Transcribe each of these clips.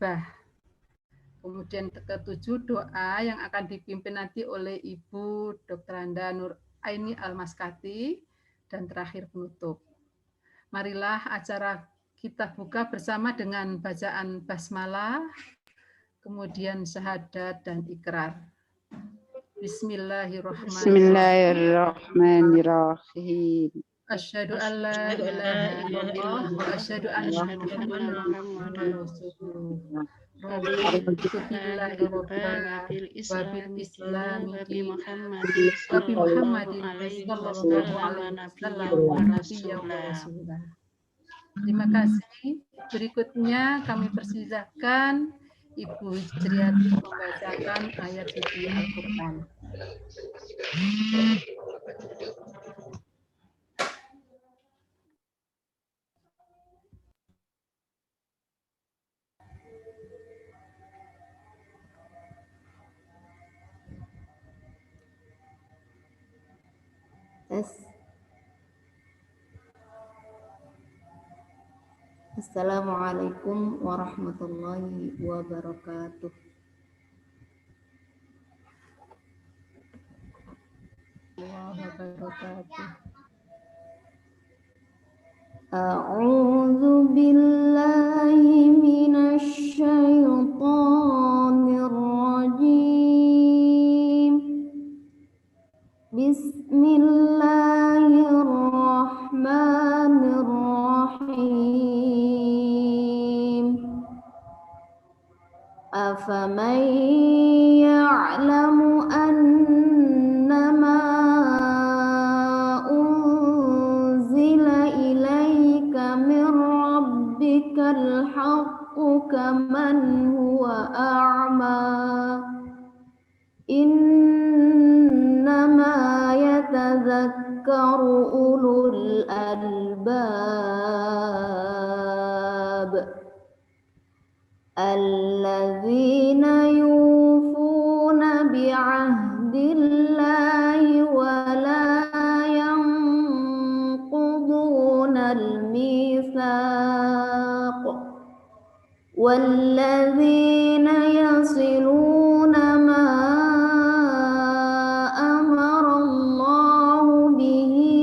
musibah. Kemudian ke-7 doa yang akan dipimpin nanti oleh Ibu Dr. Anda Nur Aini Al-Maskati, dan terakhir penutup. Marilah acara kita buka bersama dengan bacaan basmalah, kemudian syahadat dan ikrar. Bismillahirrahmanirrahim. Asyhadu an la ilaha illallah wa asyhadu anna Muhammadan rasulullah. Raditu billahi rabbana wa bil islami dinan wa bi Muhammadin sallallahu alaihi wasallam nabiyyan wa rasulah. Terima kasih. Berikutnya kami persilahkan Ibu Hijriati membacakan ayat suci Al-Quran. Assalamualaikum warahmatullahi wabarakatuh. A'udzu billahi minasy syaithanir rajim. Bismillahirrahmanirrahim. Afaman ya'lamu annama unzila ilaika min rabbikal haqqu kaman huwa a'ma. Innama yatadzakkaru ulul albab. Alladzina yufuna bi'ahdillahi wa la yanquduna al-mitsaq. Walladzina yasiluna ma amara Allahu bihi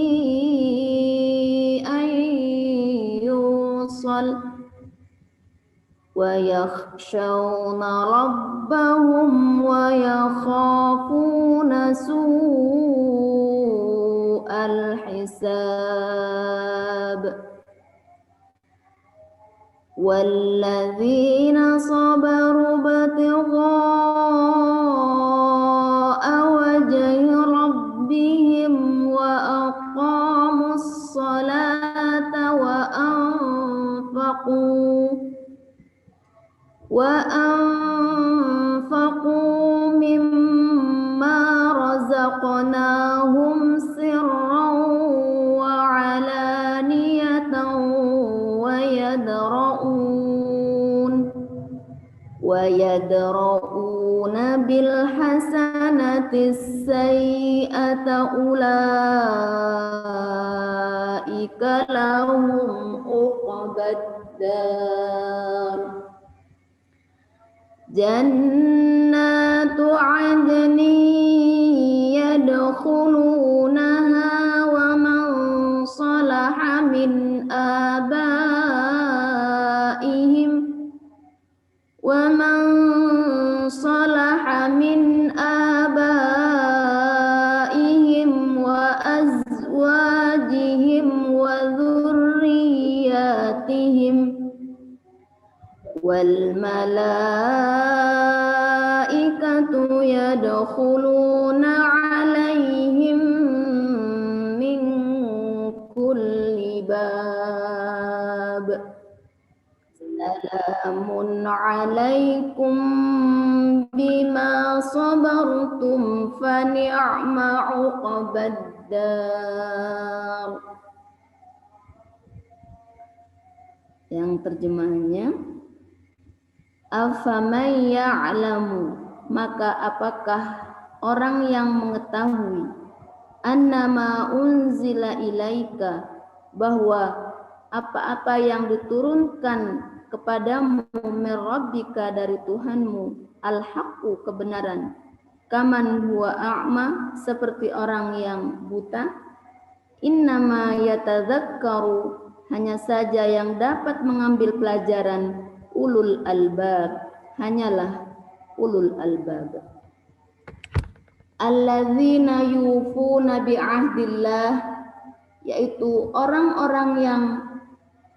an yusal wa yakhshawna rabbahum wa yakhafuna su'al hisab. Walladzina sabaru ibtigha'a wajhi rabbihim wa aqamus salata wa anfaqu mimma razaqnahum sirran wa alaniyatan wa yadra'una bil hasanati sayyi'ata ulaika lahum uqbad dar. Jannatu 'adnin yadkhulunaha wa man salaha min abaihim wa azwajihim wa dhurriyyatihim wal malaikatu yadkhuluna 'alaihim min kulli bab. Salamun 'alaikum bima sabartum fa ni'ma 'uqbad dar. Yang terjemahnya, afaman ya'lamu, maka apakah orang yang mengetahui, annama unzila ilaika, bahwa apa-apa yang diturunkan kepadamu min rabbika dari Tuhanmu al-haqqu kebenaran, kaman huwa a'ma seperti orang yang buta, innama yatadzakkaru hanya saja yang dapat mengambil pelajaran ulul albab, hanyalah ulul albab. Alladzina yufuna bi'ahdillah, yaitu orang-orang yang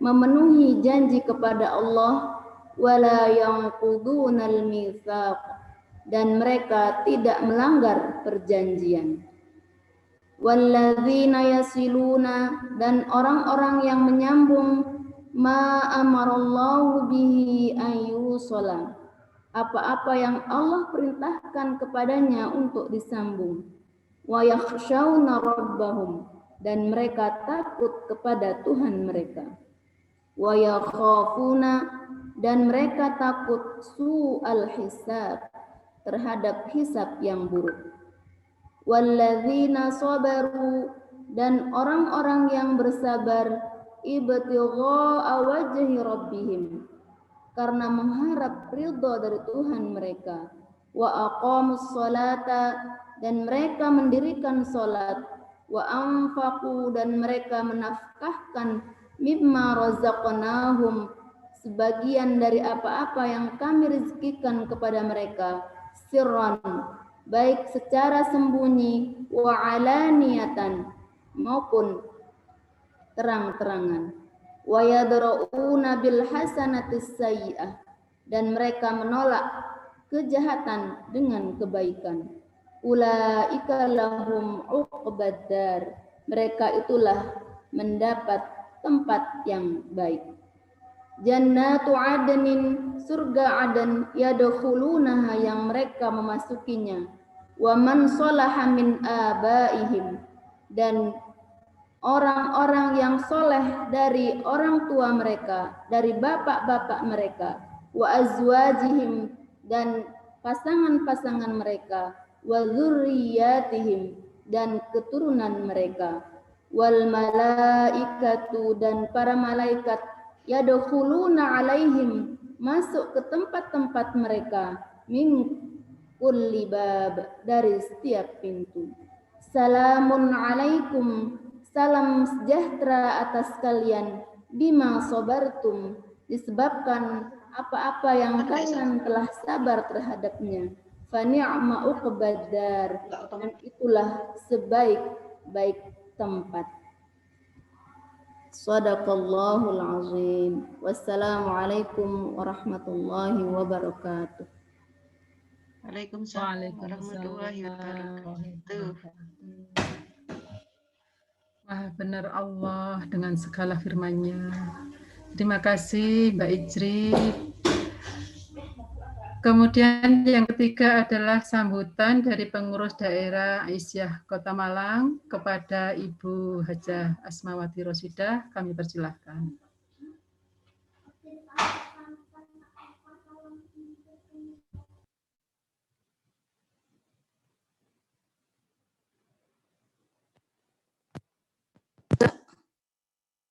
memenuhi janji kepada Allah, wala yanqudunal mitsaq, dan mereka tidak melanggar perjanjian. Walladzina yasiluna, dan orang-orang yang menyambung ma amarallahu bihi ayyusala, apa-apa yang Allah perintahkan kepadanya untuk disambung. Wa yakhshawna rabbahum, dan mereka takut kepada Tuhan mereka. Wa yakhafuna, dan mereka takut su'al hisab, terhadap hisab yang buruk. Walladzina sabaru, dan orang-orang yang bersabar ibtigha'a wajhi rabbihim, karena mengharap ridha dari Tuhan mereka. Wa aqamus salata, dan mereka mendirikan salat. Wa anfaqu, dan mereka menafkahkan mimma razaqnahum, sebagian dari apa-apa yang kami rezekikan kepada mereka, sirran, baik secara sembunyi, wa alaniyatan, maupun terang-terangan. Wa yadra'una bil hasanatis sayyi'ah, dan mereka menolak kejahatan dengan kebaikan. Ulaika lahum uqbaddar, mereka itulah mendapat tempat yang baik. Jannatu adnin, surga Aden, yadkhulunaha, yang mereka memasukinya. Wa man sholaha min abaihim, dan orang-orang yang soleh dari orang tua mereka, dari bapak-bapak mereka. Wa azwajihim, dan pasangan-pasangan mereka. Wa dzurriyyatihim, dan keturunan mereka. Wal malaikatu, dan para malaikat, yadkhuluna alaihim, masuk ke tempat-tempat mereka, min kulli bab, dari setiap pintu. Salamun alaikum, salam sejahtera atas kalian, bima sabartum, disebabkan apa-apa yang kalian telah sabar terhadapnya. Fa ni'ma uqbaddar, dan itulah sebaik-baik tempat. Shadaqallahul azim. Wassalamualaikum warahmatullahi wabarakatuh. Waalaikumsalam warahmatullahi wabarakatuh. Maha benar Allah dengan segala firman-Nya. Terima kasih Mbak Ijri. Kemudian yang ketiga adalah sambutan dari pengurus daerah Aisyah Kota Malang kepada Ibu Hajah Asmawati Rosidah. Kami persilahkan.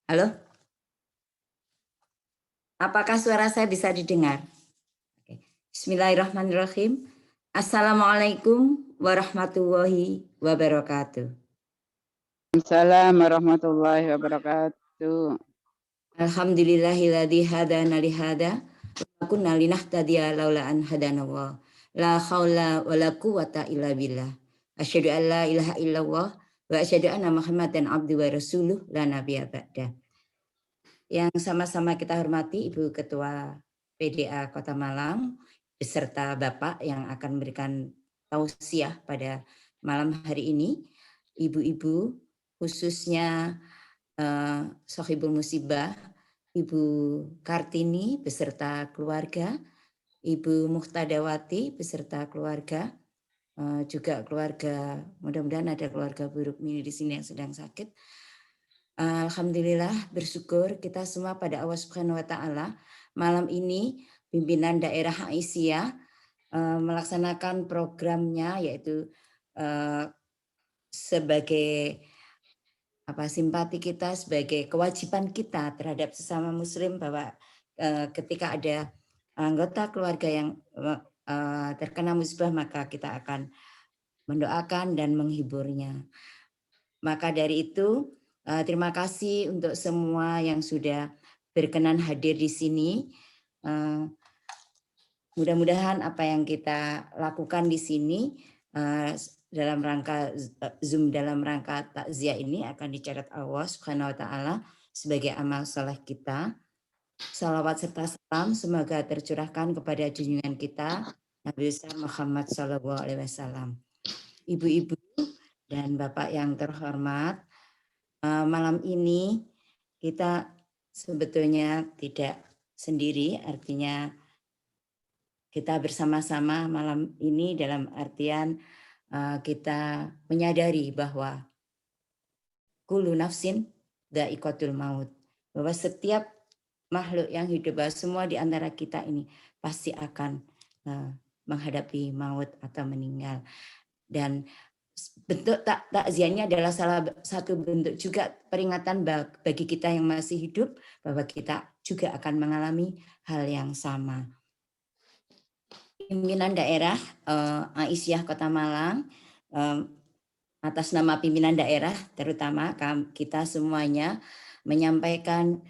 Halo? Apakah suara saya bisa didengar? Bismillahirrahmanirrahim. Assalamualaikum warahmatullahi wabarakatuh. Assalamualaikum warahmatullahi wabarakatuh. Alhamdulillahilladzi hadana li hada wa kunna linahtadiya laula an hadanallah. La haula wala quwwata illa billah. Asyhadu an la ilaha illallah wa asyhadu anna Muhammadan abduhu wa rasuluh la nabiyya ba'da. Yang sama-sama kita hormati Ibu Ketua PDA Kota Malang beserta Bapak yang akan memberikan tausiah pada malam hari ini, ibu-ibu khususnya Sohibul Musibah, Ibu Kartini beserta keluarga, Ibu Muhtadawati beserta keluarga, juga keluarga, mudah-mudahan ada keluarga Bu Rukmini di sini yang sedang sakit. Alhamdulillah, bersyukur kita semua pada Allah Subhanahu wa Ta'ala. Malam ini pimpinan daerah Aisyah melaksanakan programnya, yaitu sebagai simpati kita, sebagai kewajiban kita terhadap sesama muslim, bahwa ketika ada anggota keluarga yang terkena musibah, maka kita akan mendoakan dan menghiburnya. Maka dari itu, terima kasih untuk semua yang sudah berkenan hadir di sini. Mudah-mudahan apa yang kita lakukan di sini dalam rangka Zoom, dalam rangka takziah ini akan dicatat Allah Subhanahu wa taala sebagai amal soleh kita. Salawat serta salam semoga tercurahkan kepada junjungan kita Nabi besar Muhammad sallallahu alaihi wasallam. Ibu-ibu dan Bapak yang terhormat, malam ini kita sebetulnya tidak sendiri, artinya kita bersama-sama malam ini dalam artian kita menyadari bahwa kullu nafsin dha'iqatul maut, bahwa setiap makhluk yang hidup, bahwa semua di antara kita ini pasti akan menghadapi maut atau meninggal. Dan bentuk takziahnya adalah salah satu bentuk juga peringatan bagi kita yang masih hidup bahwa kita juga akan mengalami hal yang sama. Pimpinan daerah Aisyah Kota Malang, atas nama pimpinan daerah terutama kita semuanya menyampaikan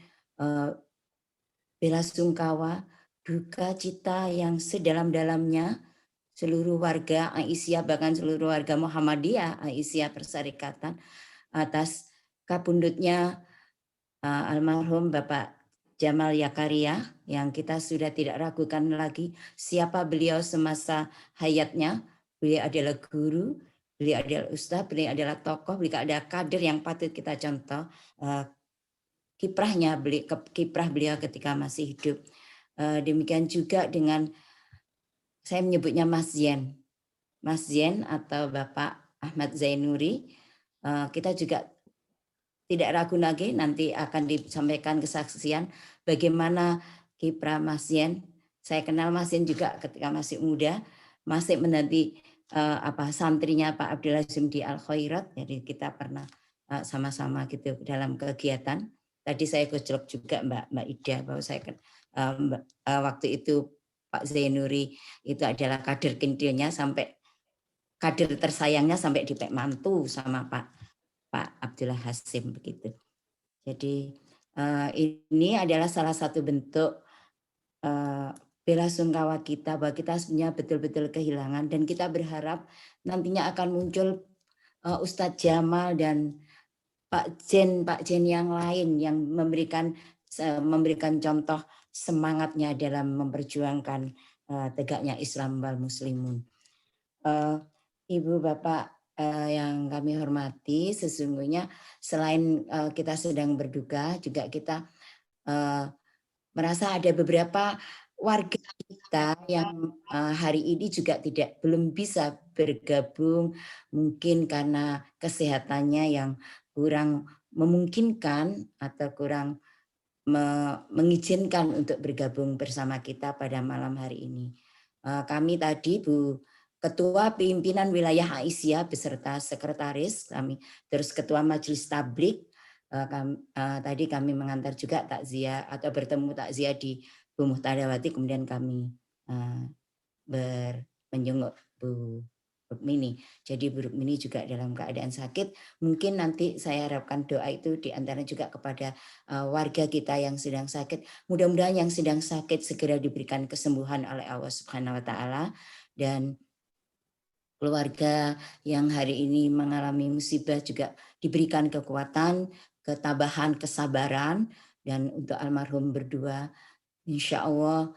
bela sungkawa, duka cita yang sedalam-dalamnya seluruh warga Aisyah, bahkan seluruh warga Muhammadiyah Aisyah Perserikatan atas kabundutnya almarhum Bapak Jamal Yakaria, yang kita sudah tidak ragukan lagi siapa beliau semasa hayatnya. Beliau adalah guru, beliau adalah ustaz, beliau adalah tokoh, beliau adalah kader yang patut kita contoh. Kiprah beliau ketika masih hidup. Demikian juga dengan saya menyebutnya Mas Zen atau Bapak Ahmad Zainuri. Kita juga tidak ragu lagi nanti akan disampaikan kesaksian bagaimana kiprah Mas Zen. Saya kenal Mas Zen juga ketika masih muda, masih menanti santrinya Pak Abdul Azim di Al Khairat. Jadi kita pernah sama-sama gitu dalam kegiatan. Tadi saya gojlok juga Mbak Ida bahwa saya waktu itu Pak Zainuri itu adalah kader kintilnya, sampai kader tersayangnya sampai dipek mantu sama Pak Abdullah Hasim begitu. Jadi ini adalah salah satu bentuk bela sungkawa kita bahwa kita sebenarnya betul-betul kehilangan, dan kita berharap nantinya akan muncul Ustadz Jamal dan Pak Jen yang lain yang memberikan contoh semangatnya dalam memperjuangkan tegaknya Islam wal Muslimun. Ibu Bapak yang kami hormati, sesungguhnya selain kita sedang berduka, juga kita merasa ada beberapa warga kita yang hari ini juga belum bisa bergabung, mungkin karena kesehatannya yang kurang memungkinkan atau kurang mengizinkan untuk bergabung bersama kita pada malam hari ini. Kami tadi Bu Ketua Pimpinan Wilayah Aisyah beserta Sekretaris kami, terus Ketua Majelis Tablik, tadi kami mengantar juga takziah atau bertemu takziah di Bu Muhtadawati, kemudian kami menjenguk Bu Rukmini. Jadi Bu Rukmini juga dalam keadaan sakit. Mungkin nanti saya harapkan doa itu diantara juga kepada warga kita yang sedang sakit. Mudah-mudahan yang sedang sakit segera diberikan kesembuhan oleh Allah Subhanahu wa taala, dan keluarga yang hari ini mengalami musibah juga diberikan kekuatan, ketabahan, kesabaran, dan untuk almarhum berdua insya Allah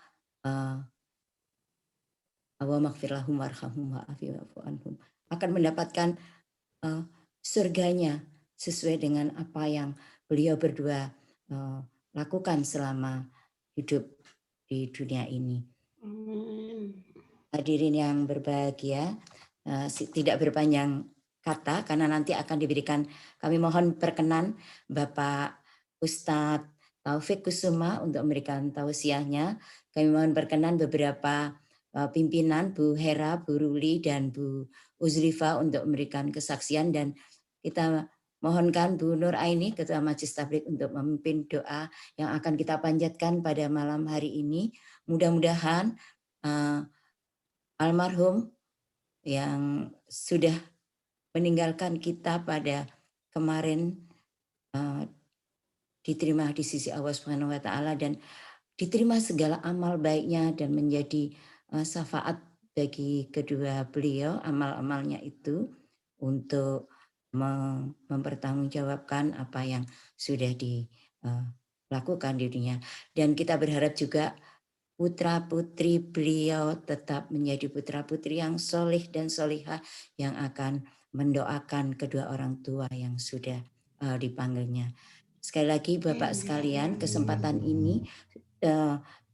Allahumma warhamhum wa'afu anhum akan mendapatkan surganya sesuai dengan apa yang beliau berdua lakukan selama hidup di dunia ini. Hadirin yang berbahagia, tidak berpanjang kata karena nanti akan diberikan, kami mohon perkenan Bapak Ustadz Taufik Kusuma untuk memberikan tausiahnya. Kami mohon perkenan beberapa pimpinan Bu Hera, Bu Ruli, dan Bu Uzlifa untuk memberikan kesaksian, dan kita mohonkan Bu Nur Aini, Ketua Majelis Tabligh, untuk memimpin doa yang akan kita panjatkan pada malam hari ini. Mudah-mudahan almarhum yang sudah meninggalkan kita pada kemarin diterima di sisi Allah Subhanahu wa taala dan diterima segala amal baiknya dan menjadi syafaat bagi kedua beliau, amal-amalnya itu untuk mempertanggungjawabkan apa yang sudah dilakukan di dunia. Dan kita berharap juga putra-putri beliau tetap menjadi putra-putri yang solih dan solihah yang akan mendoakan kedua orang tua yang sudah dipanggilnya. Sekali lagi Bapak sekalian, kesempatan ini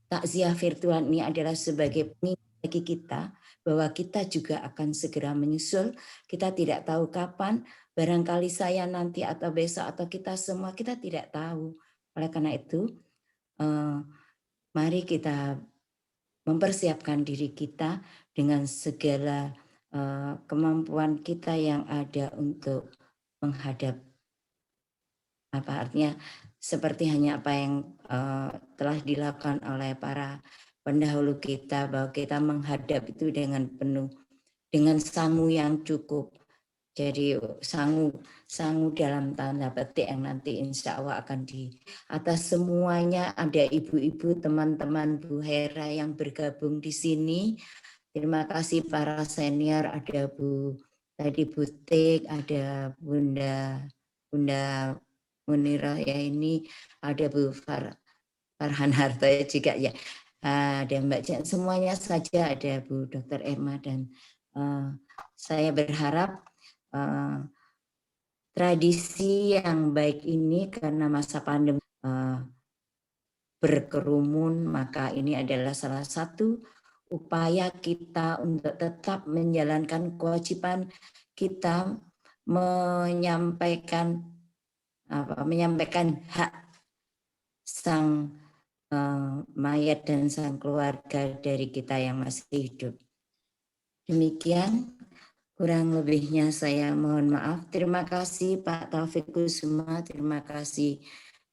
takziah virtual ini adalah sebagai pengingat bagi kita bahwa kita juga akan segera menyusul. Kita tidak tahu kapan, barangkali saya nanti atau besok atau kita semua, kita tidak tahu. Oleh karena itu, mari kita mempersiapkan diri kita dengan segala kemampuan kita yang ada untuk menghadap, apa artinya, seperti hanya apa yang telah dilakukan oleh para pendahulu kita, bahwa kita menghadap itu dengan penuh, dengan sangu yang cukup. Jadi sangu dalam tanda petik yang nanti insya Allah akan di atas semuanya. Ada ibu-ibu, teman-teman Bu Hera yang bergabung di sini. Terima kasih para senior, ada Bu Butik, ada Bunda Munirah ya, ini ada Bu Farhan Harto juga ya, ada Mbak Jan, semuanya saja, ada Bu Dr. Irma, dan saya berharap tradisi yang baik ini karena masa pandemi berkerumun, maka ini adalah salah satu upaya kita untuk tetap menjalankan kewajiban kita menyampaikan hak sang mayat dan sang keluarga dari kita yang masih hidup. Demikian, kurang lebihnya saya mohon maaf. Terima kasih Pak Taufik Kusuma, terima kasih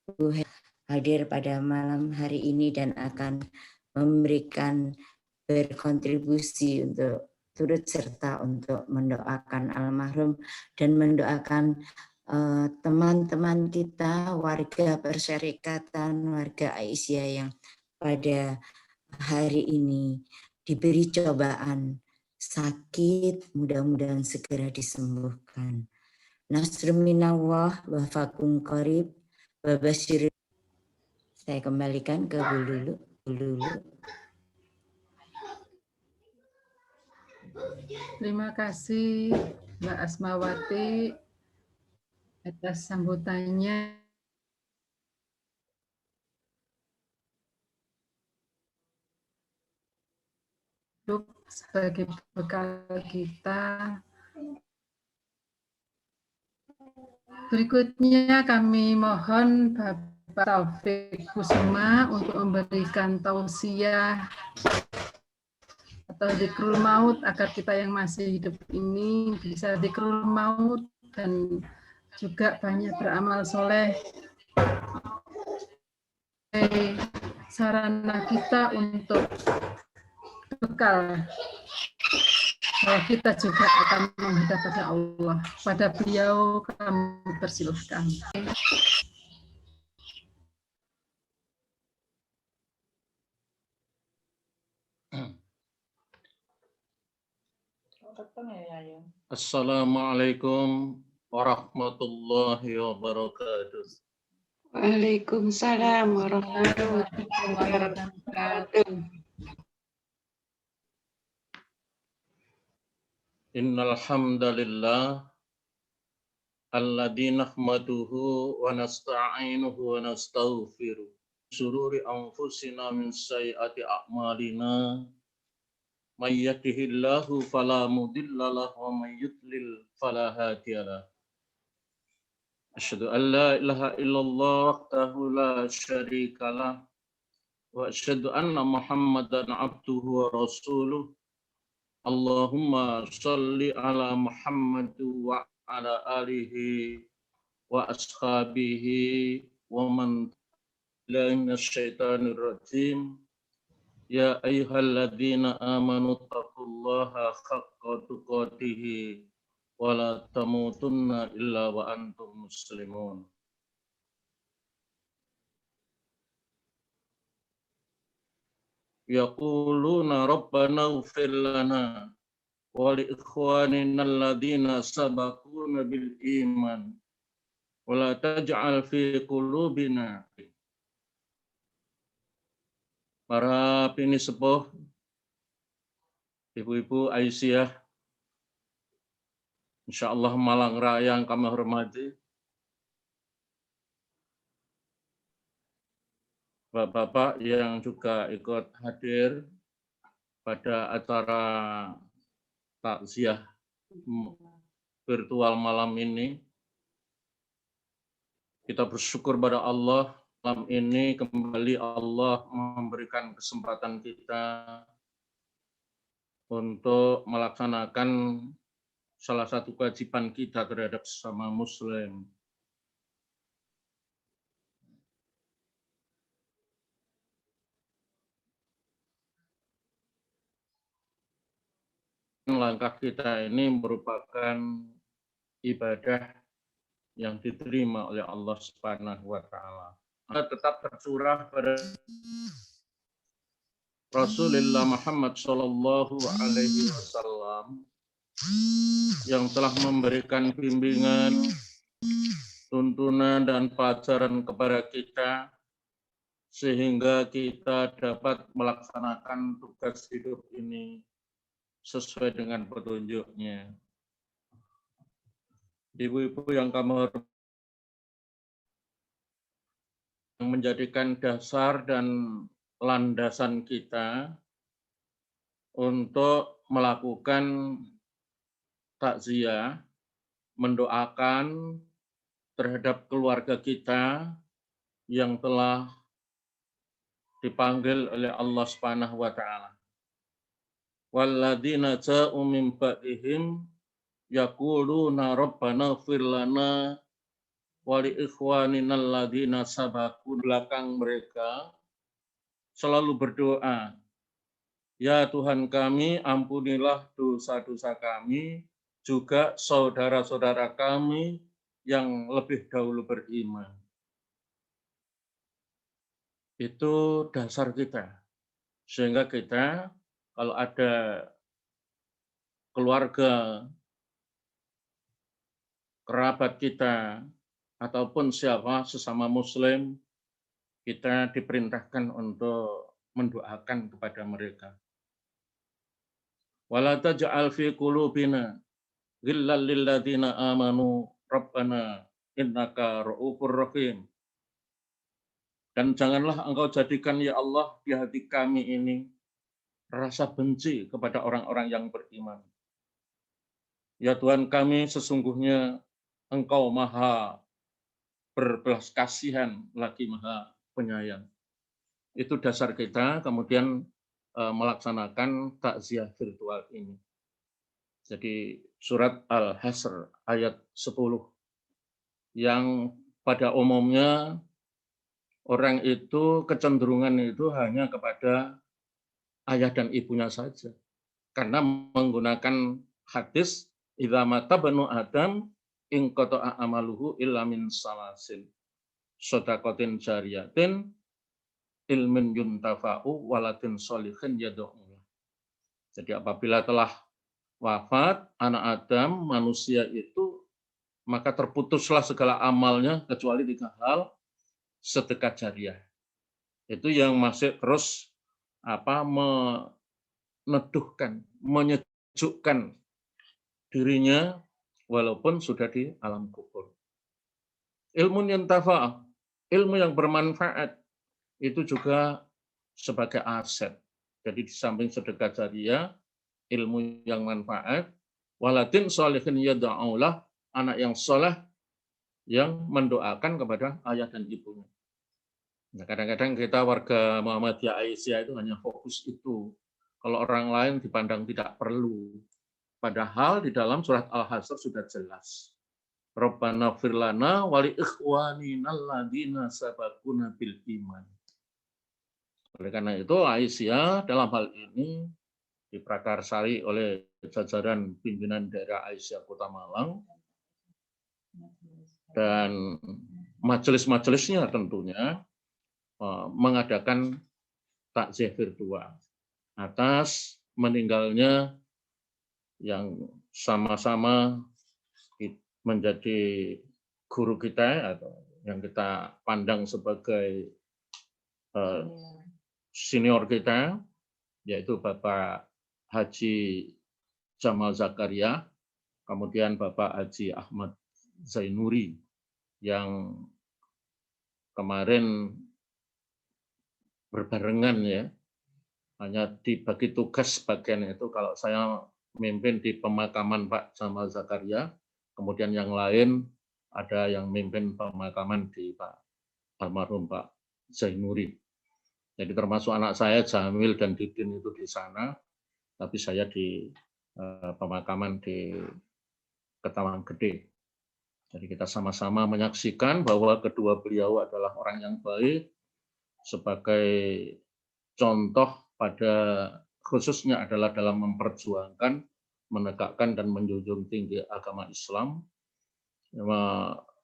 Bu hadir pada malam hari ini dan akan memberikan berkontribusi untuk turut serta untuk mendoakan almarhum dan mendoakan teman-teman kita, warga persyarikatan, warga Aisyah yang pada hari ini diberi cobaan sakit, mudah-mudahan segera disembuhkan. Nasrun minallah wa fakum qarib wa basyir. Saya kembalikan ke Bu Lulu. Terima kasih Mbak Asmawati atas sambutannya. Sebagai bekal kita. Berikutnya kami mohon Bapak Taufik Kusuma untuk memberikan tausiah atau dzikrul maut agar kita yang masih hidup ini bisa dzikrul maut dan juga banyak beramal soleh. Sarana kita untuk bekal bahwa kita juga akan menghadap pada Allah. Pada beliau kami persilahkan. Assalamualaikum warahmatullahi wabarakatuh. Waalaikumsalam warahmatullahi wabarakatuh. Innal hamdalillah alladzi nahmaduhu wa nasta'inuhu wa nastaghfiruh. Sururi anfusina min sayyiati a'malina. May yahdihillahu fala mudilla lahu wa may yudlil fala hadiya lahu. Asyhadu an la ilaha illallah wahdahu la syarika lah wa asyhadu anna Muhammadan abduhu wa rasuluh. Allahumma sholli ala Muhammad wa ala alihi wa ashabihi wa man tabi'ahum minasyaitonir rajim. Ya ayyuhalladzina amanu taqullaha haqqa tuqatih wa la tamutunna illa wa antum muslimun. Yaquluna rabbana ighfir lana wa li ikhwanina alladzina sabaquna bil iman wa la taj'al fi qulubina. Para pini sepuh, ibu-ibu Aisyah, insyaallah Malang Raya yang kami hormati, Bapak-bapak yang juga ikut hadir pada acara takziah virtual malam ini. Kita bersyukur pada Allah, malam ini kembali Allah memberikan kesempatan kita untuk melaksanakan salah satu kewajiban kita terhadap sesama Muslim. Langkah kita ini merupakan ibadah yang diterima oleh Allah Subhanahu wa taala. Tetap tercurah pada Rasulullah Muhammad sallallahu alaihi wasallam yang telah memberikan bimbingan, tuntunan dan pelajaran kepada kita sehingga kita dapat melaksanakan tugas hidup ini sesuai dengan petunjuknya. Ibu-ibu yang kami hormati, yang menjadikan dasar dan landasan kita untuk melakukan takziah, mendoakan terhadap keluarga kita yang telah dipanggil oleh Allah Subhanahu wa taala. Walladzina ja'u min ba'dihim yaquluna rabbana ighfir lana wa li ikhwanina alladzina sabaquna. Belakang mereka selalu berdoa, ya Tuhan kami, ampunilah dosa-dosa kami, juga saudara-saudara kami yang lebih dahulu beriman. Itu dasar kita. Sehingga kita kalau ada keluarga, kerabat kita, ataupun siapa sesama Muslim, kita diperintahkan untuk mendoakan kepada mereka. Wala taj'al fi qulubina ghillal lil ladzina amanu rabbana innaka ra'ufur rahim. Dan janganlah engkau jadikan ya Allah di hati kami ini rasa benci kepada orang-orang yang beriman. Ya Tuhan kami, sesungguhnya Engkau Maha berbelas kasihan lagi Maha penyayang. Itu dasar kita kemudian melaksanakan takziah virtual ini. Jadi surat Al-Hasr ayat 10 yang pada umumnya orang itu kecenderungan itu hanya kepada ayah dan ibunya saja. Karena menggunakan hadis idza mata banu Adam in qata'a amaluhu illa min salasin. Shadaqatin jariyatin, ilmin yuntafa'u, waladin sholihin yad'u. Jadi apabila telah wafat anak Adam, manusia itu, maka terputuslah segala amalnya kecuali 3 hal, sedekah jariah. Itu yang masih terus meneduhkan, menyejukkan dirinya walaupun sudah di alam kubur. Ilmu yang tafa, ilmu yang bermanfaat itu juga sebagai aset. Jadi di samping sedekah jariah, ilmu yang manfaat, waladin sholihin yad'aulah, anak yang soleh yang mendoakan kepada ayah dan ibunya. Nah, kadang-kadang kita warga Muhammadiyah Aisyah itu hanya fokus itu. Kalau orang lain dipandang tidak perlu. Padahal di dalam surat Al-Hasr sudah jelas. Rabbana fir lana wa li ikhwanina alladziina sabaquna bil iman. Oleh karena itu Aisyah dalam hal ini diprakarsai oleh jajaran pimpinan daerah Aisyah Kota Malang dan majelis-majelisnya tentunya mengadakan takziah virtual atas meninggalnya yang sama-sama menjadi guru kita atau yang kita pandang sebagai senior kita, yaitu Bapak Haji Jamal Zakaria, kemudian Bapak Haji Ahmad Zainuri yang kemarin berbarengan ya, hanya dibagi tugas bagian itu. Kalau saya memimpin di pemakaman Pak Jamal Zakaria, kemudian yang lain ada yang memimpin pemakaman di Pak almarhum Pak Zainuri. Jadi termasuk anak saya Jamil dan Didin itu di sana, tapi saya di pemakaman di Ketawang Gede. Jadi kita sama-sama menyaksikan bahwa kedua beliau adalah orang yang baik, sebagai contoh pada khususnya adalah dalam memperjuangkan, menegakkan dan menjunjung tinggi agama Islam.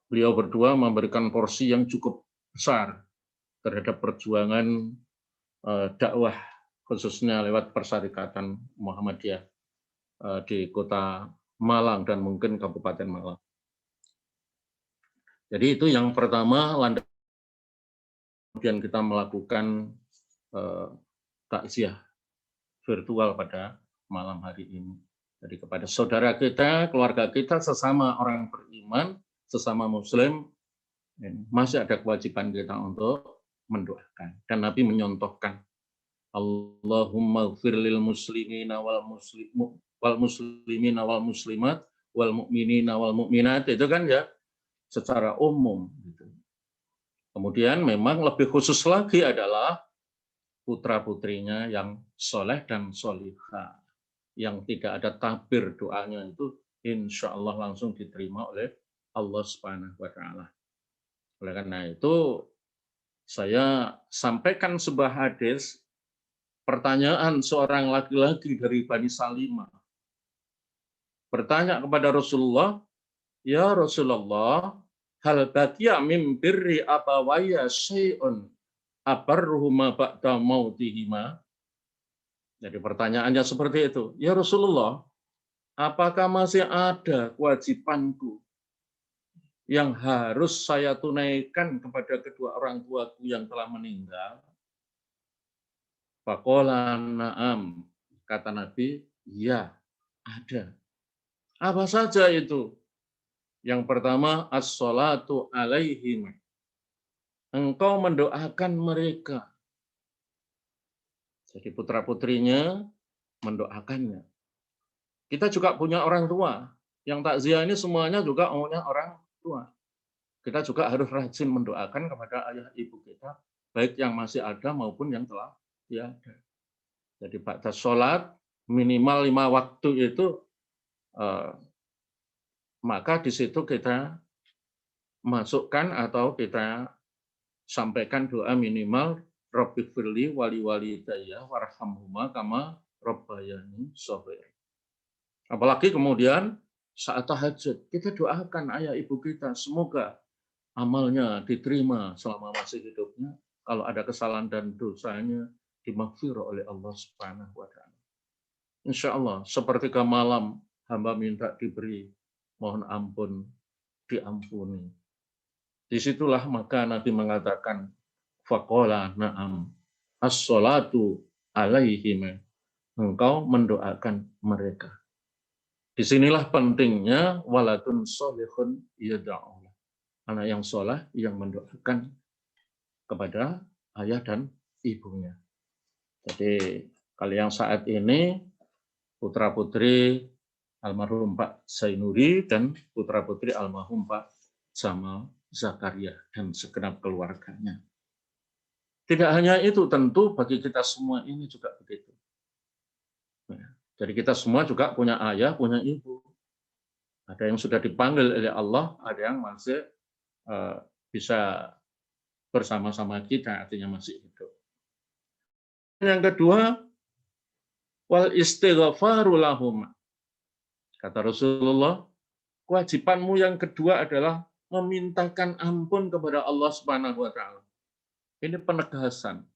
Beliau berdua memberikan porsi yang cukup besar terhadap perjuangan dakwah khususnya lewat Persyarikatan Muhammadiyah di Kota Malang dan mungkin Kabupaten Malang. Jadi itu yang pertama, kemudian kita melakukan takziah virtual pada malam hari ini. Jadi kepada saudara kita, keluarga kita, sesama orang beriman, sesama Muslim, masih ada kewajiban kita untuk mendoakan. Dan Nabi menyontohkan, Allahumma ighfir lil muslimina wal muslimina wal muslimat wal mu'minina wal mu'minat, itu kan ya secara umum. Kemudian memang lebih khusus lagi adalah putra-putrinya yang soleh dan solihah, yang tidak ada tabir doanya itu insya Allah langsung diterima oleh Allah Subhanahu wa Ta'ala. Oleh karena itu saya sampaikan sebuah hadis, pertanyaan seorang laki-laki dari Bani Salimah bertanya kepada Rasulullah, ya Rasulullah, hal baqiya min birri abawaya syai'un abarruhuma ba'da mautihima. Jadi pertanyaannya seperti itu. Ya Rasulullah, apakah masih ada kewajibanku yang harus saya tunaikan kepada kedua orang tuaku yang telah meninggal? Faqala na'am. Kata Nabi, ya, ada. Apa saja itu? Yang pertama, as-sholatu alaihim. Engkau mendoakan mereka. Jadi putra-putrinya mendoakannya. Kita juga punya orang tua. Yang takziah ini semuanya juga punya orang tua. Kita juga harus rajin mendoakan kepada ayah ibu kita, baik yang masih ada maupun yang telah tiada. Jadi ba'da sholat minimal 5 waktu itu, maka di situ kita masukkan atau kita sampaikan doa minimal Rabbighfirli wali walidayya warhamhuma kama rabbayani shaghira. Apalagi kemudian saat tahajud kita doakan ayah ibu kita semoga amalnya diterima selama masih hidupnya, kalau ada kesalahan dan dosanya dimaghfir oleh Allah Subhanahu wa Ta'ala. Insya Allah sepertiga malam hamba minta diberi, mohon ampun diampuni. Disitulah maka Nabi mengatakan faqala na'am as-sholatu alaihim, engkau mendoakan mereka. Disinilah pentingnya waladun sholihun yad'u, anak yang soleh yang mendoakan kepada ayah dan ibunya. Jadi kalau yang saat ini putra-putri almarhum Pak Zainuri dan putra-putri almarhum Pak Jamal Zakaria dan segenap keluarganya. Tidak hanya itu, tentu bagi kita semua ini juga begitu. Jadi kita semua juga punya ayah, punya ibu. Ada yang sudah dipanggil oleh Allah, ada yang masih bisa bersama-sama kita, artinya masih hidup. Yang kedua, wal istighfaru lahum. Kata Rasulullah, kewajibanmu yang kedua adalah memintakan ampun kepada Allah Subhanahu wa taala. Ini penegasan.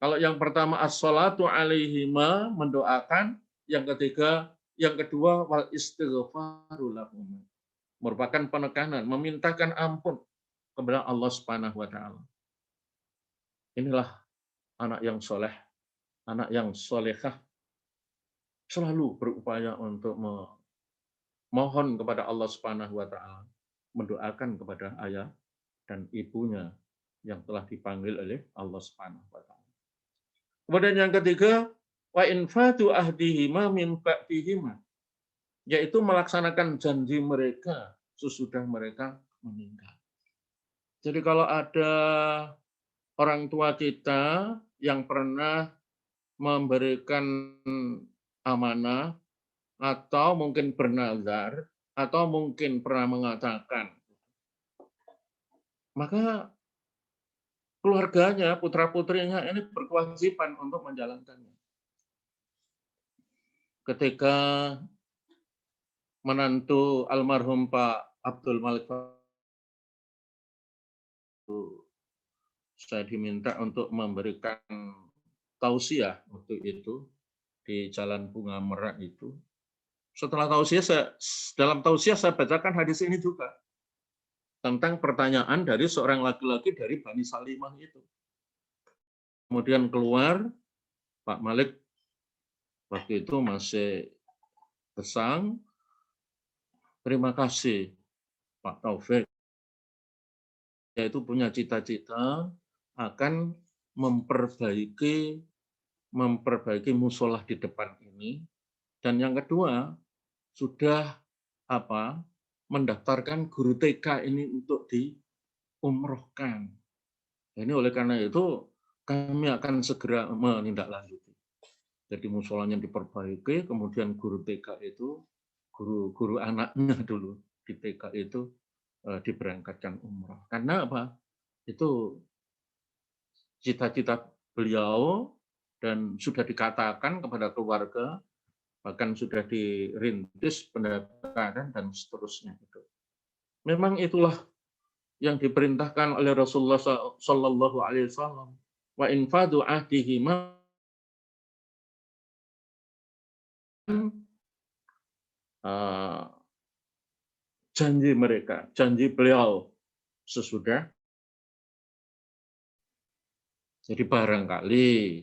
Kalau yang pertama as-shalatu alaihima, mendoakan, yang ketiga, yang kedua wal istighfaru lahum. Merupakan penekanan, memintakan ampun kepada Allah Subhanahu wa taala. Inilah anak yang soleh, anak yang solehah, selalu berupaya untuk memohon kepada Allah Subhanahu wa taala, mendoakan kepada ayah dan ibunya yang telah dipanggil oleh Allah Subhanahu wa taala. Kemudian yang ketiga, wa infatu ahdihima min ba'dihima, yaitu melaksanakan janji mereka sesudah mereka meninggal. Jadi kalau ada orang tua kita yang pernah memberikan amanah atau mungkin bernazar atau mungkin pernah mengatakan, maka keluarganya, putra-putrinya ini berkewajiban untuk menjalankannya. Ketika menantu almarhum Pak Abdul Malik, saya diminta untuk memberikan tausiah waktu itu di Jalan Bunga Merak itu. Setelah tausiah, dalam tausiah saya bacakan hadis ini juga tentang pertanyaan dari seorang laki-laki dari Bani Salimah itu. Kemudian keluar Pak Malik, waktu itu masih gesang. Terima kasih Pak Taufik, yaitu punya cita-cita akan memperbaiki musola di depan ini. Dan yang kedua, sudah mendaftarkan guru TK ini untuk diumrohkan. Ini oleh karena itu kami akan segera menindaklanjuti. Jadi musolanya diperbaiki, kemudian guru TK itu, guru anaknya dulu di TK itu diberangkatkan umroh. Karena apa? Itu cita-cita beliau dan sudah dikatakan kepada keluarga, bahkan sudah dirintis pendaftaran dan seterusnya. Memang itulah yang diperintahkan oleh Rasulullah Shallallahu Alaihi Wasallam. Wa infadu ahdihima, janji mereka, janji beliau sesudah. Jadi barangkali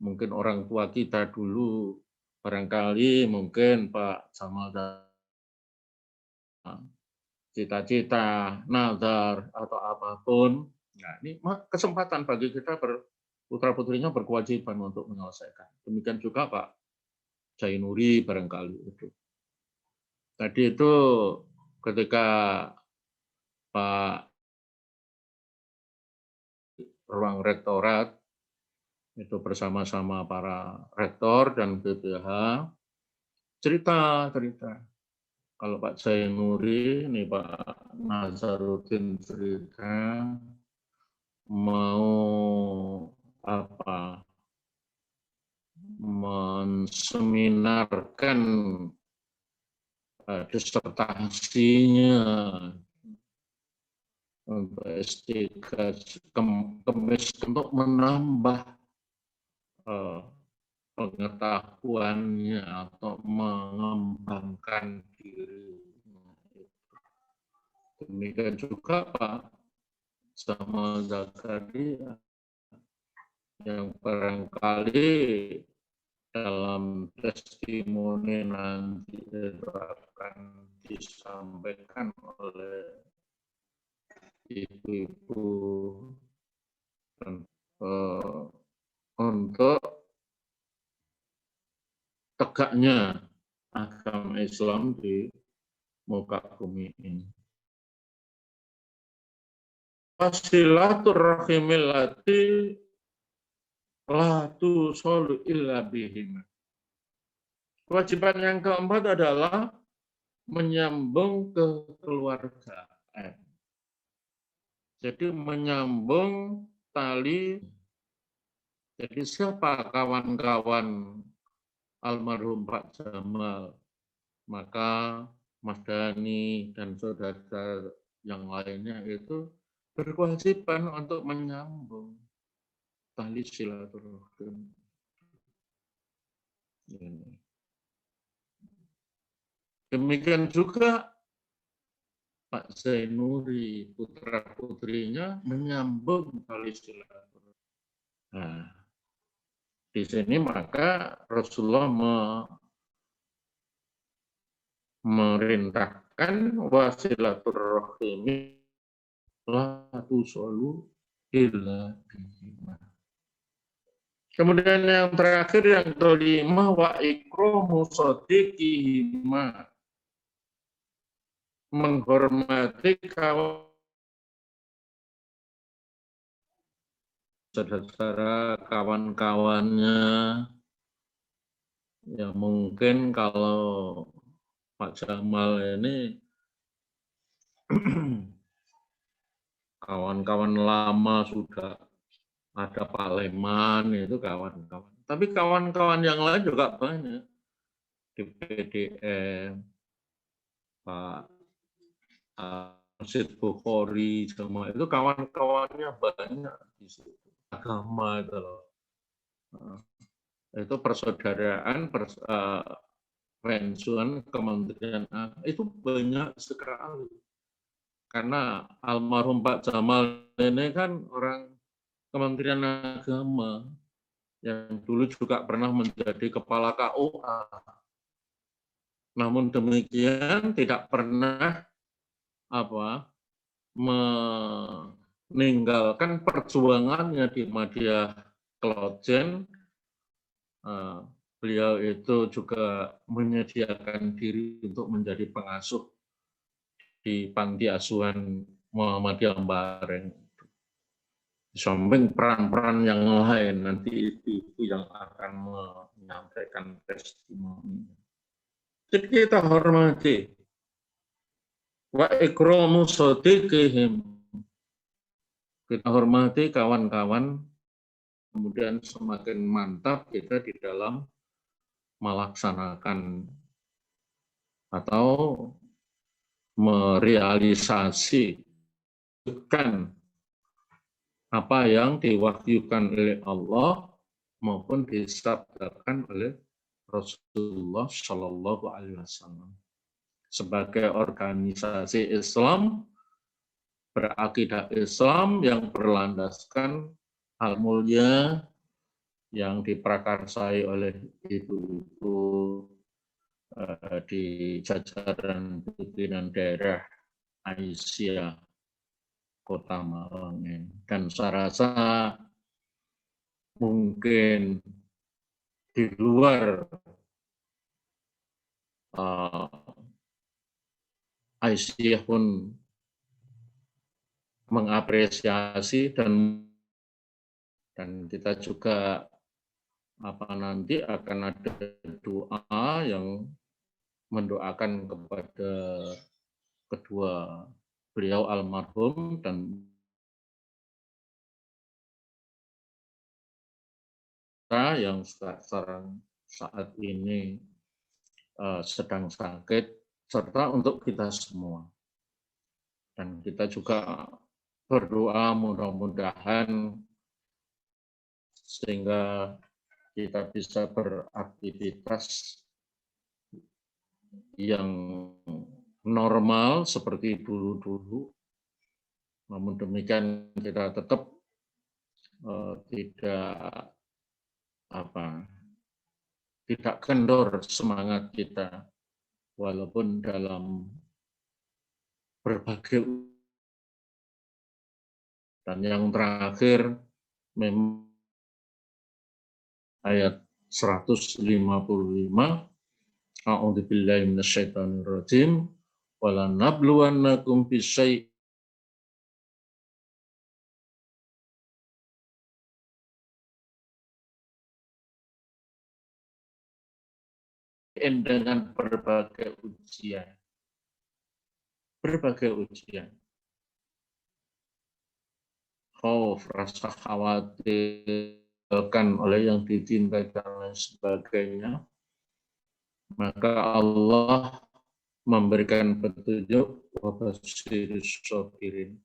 mungkin orang tua kita dulu, barangkali mungkin Pak Jamal cita-cita, nazar atau apapun. Nah, ini kesempatan bagi kita putra-putrinya berkewajiban untuk menyelesaikan. Demikian juga Pak Jainuri barangkali itu. Tadi itu ketika Pak ruang rektorat itu bersama-sama para rektor dan BPH cerita. Kalau Pak Jainuri, ini Pak Nazarudin cerita mau menseminarkan disertasinya untuk S3 untuk menambah pengetahuannya atau mengembangkan diri. Demikian juga Pak Jamal Zakaria yang barangkali dalam testimoni nanti akan disampaikan oleh ibu-ibu untuk tegaknya agama Islam di muka bumi ini. Wasilaturrahimil lati la tusolu illa bihim. Kewajiban yang keempat adalah menyambung kekeluargaan. Jadi menyambung tali. Jadi siapa kawan-kawan almarhum Pak Jamal? Maka Mas Dhani dan saudara yang lainnya itu berkewajiban untuk menyambung tali silaturahim. Demikian juga Pak Zainuri, putra-putrinya menyambung tali silaturahim. Nah, di sini maka Rasulullah merintahkan wasilaturahimi la tusallu illa bihima. Kemudian yang terakhir yang kelima wa ikramu shadiqihima, menghormati saudara kawan-kawannya. Ya mungkin kalau Pak Jamal ini kawan-kawan lama, sudah ada Pak Leman, itu kawan-kawan. Tapi kawan-kawan yang lain juga banyak. Di PDM, Pak Masjid Bukhari, semua itu kawan-kawannya banyak di situ. Agama itu loh. Itu persaudaraan, pensiun, kementerian itu banyak sekali. Karena almarhum Pak Jamal ini kan orang Kementerian Agama yang dulu juga pernah menjadi kepala KUA. Namun demikian tidak pernah meninggalkan perjuangannya di Madya Klojen. Beliau itu juga menyediakan diri untuk menjadi pengasuh di Panti Asuhan Muhammadiyah Bareng. Di samping peran-peran yang lain, nanti itu yang akan menyampaikan testimoni. Jadi kita hormati wa ikramu shadiqihim. Kita hormati kawan-kawan, kemudian semakin mantap kita di dalam melaksanakan atau merealisasikan apa yang diwahyukan oleh Allah maupun disabdakan oleh Rasulullah Shallallahu Alaihi Wasallam. Sebagai organisasi Islam, berakidah Islam yang berlandaskan hal mulia yang diprakarsai oleh ibu-ibu di jajaran pimpinan daerah Aisyah Kota Malang ini. Dan saya rasa mungkin di luar Aisyah pun mengapresiasi dan kita juga nanti akan ada doa yang mendoakan kepada kedua beliau almarhum dan yang sekarang saat ini sedang sakit, serta untuk kita semua. Dan kita juga berdoa mudah-mudahan sehingga kita bisa beraktivitas yang normal seperti dulu-dulu. Namun demikian kita tetap tidak kendor semangat kita walaupun dalam berbagai. Dan yang terakhir memang ayat 155, A'udzubillahi minasyaitonirrajim, wala nabluwannakum bisyai' dengan berbagai ujian. berbagai ujian. Khauf, rasa khawatir oleh yang dicintai dan lain sebagainya, maka Allah memberikan petunjuk wabasyiris sabirin,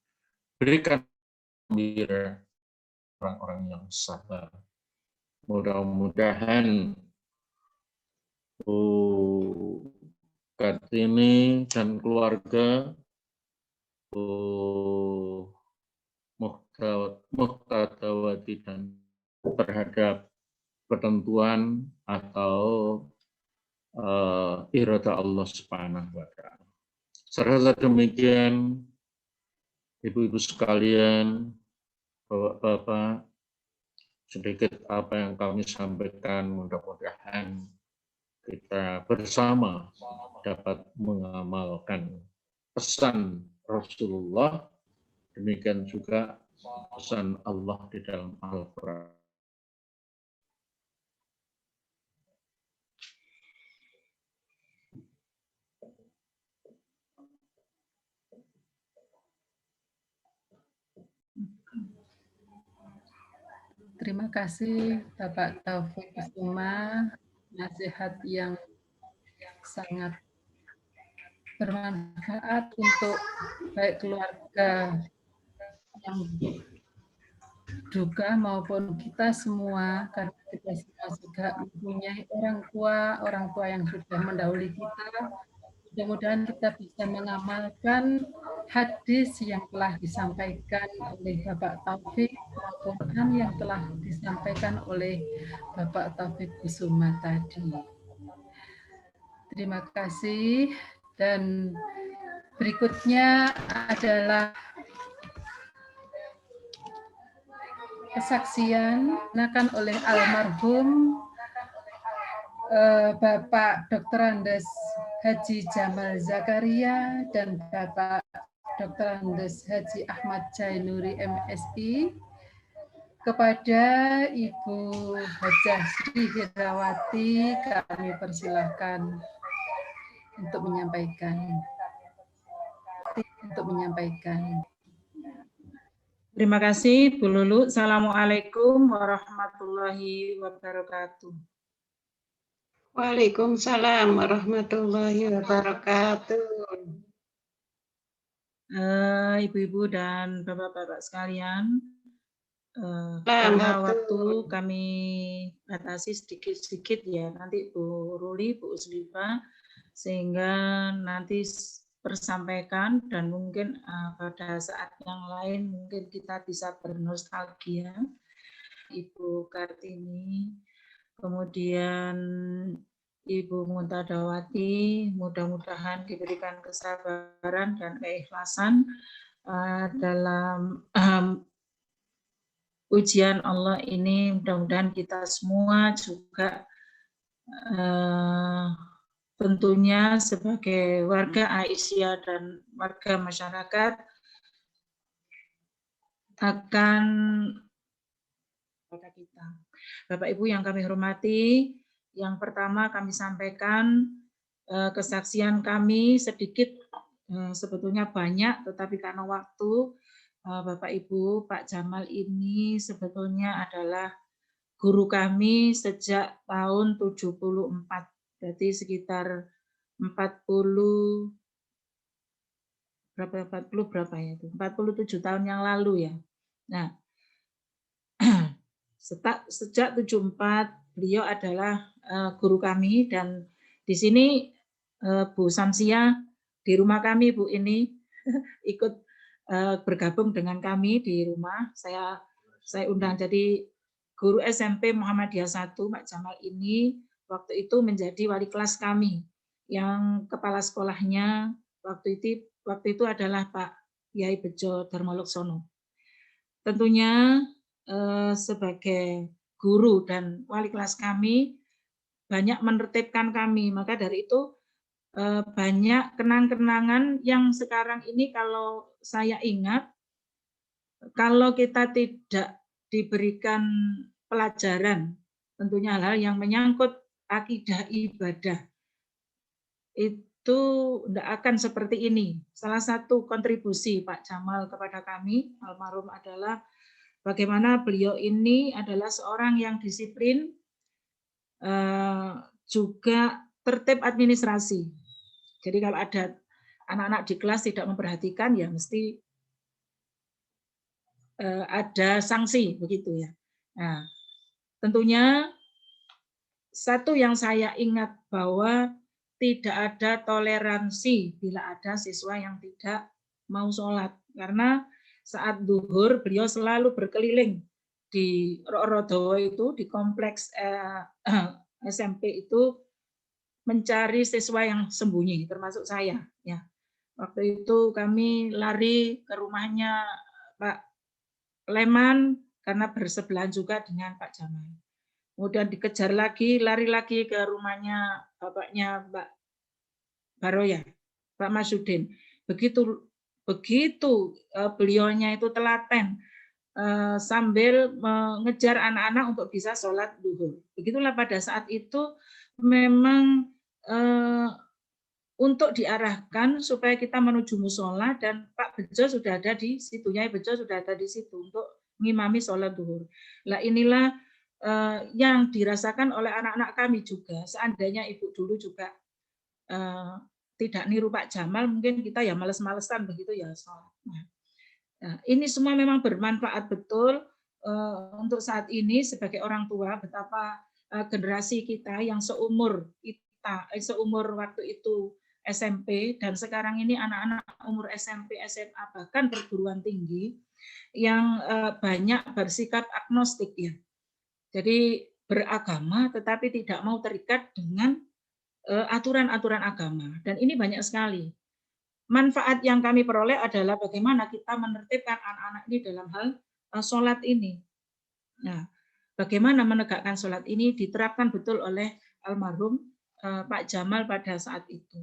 berikan gembira orang-orang yang sabar. Mudah-mudahan Kartini dan keluarga Muhtadawati dan terhadap ketentuan atau irada Allah Subhanahu wa Ta'ala. Serta demikian, ibu-ibu sekalian, bapak-bapak, sedikit apa yang kami sampaikan, mudah-mudahan kita bersama dapat mengamalkan pesan Rasulullah, demikian juga pesan Allah di dalam Al-Quran. Terima kasih Bapak Taufik Kusuma, nasihat yang sangat bermanfaat untuk baik keluarga yang duka maupun kita semua, karena kita semua juga mempunyai orang tua yang sudah mendahului kita. Mudah-mudahan kita bisa mengamalkan hadis yang telah disampaikan oleh Bapak Taufik maupun Quran yang telah disampaikan oleh Bapak Taufik Kusuma tadi. Terima kasih, dan berikutnya adalah kesaksian digunakan oleh almarhum Bapak Dr. Andes Haji Jamal Zakaria dan Bapak Dr. Andes Haji Ahmad Jainuri MSI, kepada Ibu Hajah Sri Hirawati kami persilahkan untuk menyampaikan. Terima kasih Bu Lulu. Assalamualaikum warahmatullahi wabarakatuh. Waalaikumsalam warahmatullahi wabarakatuh. Ibu-ibu dan bapak-bapak sekalian, karena waktu kami batasi sedikit-sedikit ya, nanti Bu Ruli, Bu Uslifa, sehingga nanti tersampaikan dan mungkin pada saat yang lain mungkin kita bisa bernostalgia. Ibu Kartini, kemudian Ibu Muhtadawati, mudah-mudahan diberikan kesabaran dan keikhlasan dalam ujian Allah ini. Mudah-mudahan kita semua juga tentunya sebagai warga Aisyah dan warga masyarakat akan kita. Bapak Ibu yang kami hormati, yang pertama kami sampaikan kesaksian kami sedikit, sebetulnya banyak, tetapi karena waktu, Bapak Ibu, Pak Jamal ini sebetulnya adalah guru kami sejak tahun 74, berarti sekitar 47 tahun yang lalu ya. Nah, sejak 74 beliau adalah guru kami, dan di sini Bu Samsia di rumah kami Bu ini ikut bergabung dengan kami di rumah. Saya undang, jadi guru SMP Muhammadiyah 1 Pak Jamal ini waktu itu menjadi wali kelas kami, yang kepala sekolahnya waktu itu adalah Pak Yai Bejo Darmoloksono. Tentunya sebagai guru dan wali kelas kami banyak menertibkan kami, maka dari itu banyak kenang-kenangan yang sekarang ini kalau saya ingat, kalau kita tidak diberikan pelajaran, tentunya hal-hal yang menyangkut akidah ibadah, itu tidak akan seperti ini. Salah satu kontribusi Pak Jamal kepada kami, almarhum, adalah bagaimana beliau ini adalah seorang yang disiplin, juga tertib administrasi. Jadi kalau ada anak-anak di kelas tidak memperhatikan, ya mesti ada sanksi, begitu ya. Nah, tentunya satu yang saya ingat bahwa tidak ada toleransi bila ada siswa yang tidak mau sholat. Karena saat duhur beliau selalu berkeliling di Rorodowo itu, di kompleks SMP itu, mencari siswa yang sembunyi, termasuk saya. Ya, waktu itu kami lari ke rumahnya Pak Leman karena bersebelahan juga dengan Pak Jamal. Kemudian dikejar lagi, lari lagi ke rumahnya bapaknya Mbak Baroya, Pak Masudin. Begitu beliaunya itu telaten sambil mengejar anak-anak untuk bisa sholat duhur. Begitulah pada saat itu memang untuk diarahkan supaya kita menuju musola, dan Pak Bejo sudah ada di situ, Nyai Bejo sudah ada di situ untuk mengimami sholat duhur. Nah, inilah yang dirasakan oleh anak-anak kami juga. Seandainya Ibu dulu juga tidak niru Pak Jamal, mungkin kita ya males-malesan begitu ya sholat. Nah, ini semua memang bermanfaat betul untuk saat ini sebagai orang tua, betapa generasi kita yang seumur waktu itu SMP dan sekarang ini anak-anak umur SMP, SMA, bahkan perguruan tinggi yang banyak bersikap agnostik ya. Jadi beragama tetapi tidak mau terikat dengan aturan-aturan agama, dan ini banyak sekali. Manfaat yang kami peroleh adalah bagaimana kita menertibkan anak-anak ini dalam hal sholat ini. Nah, bagaimana menegakkan sholat ini diterapkan betul oleh almarhum Pak Jamal pada saat itu.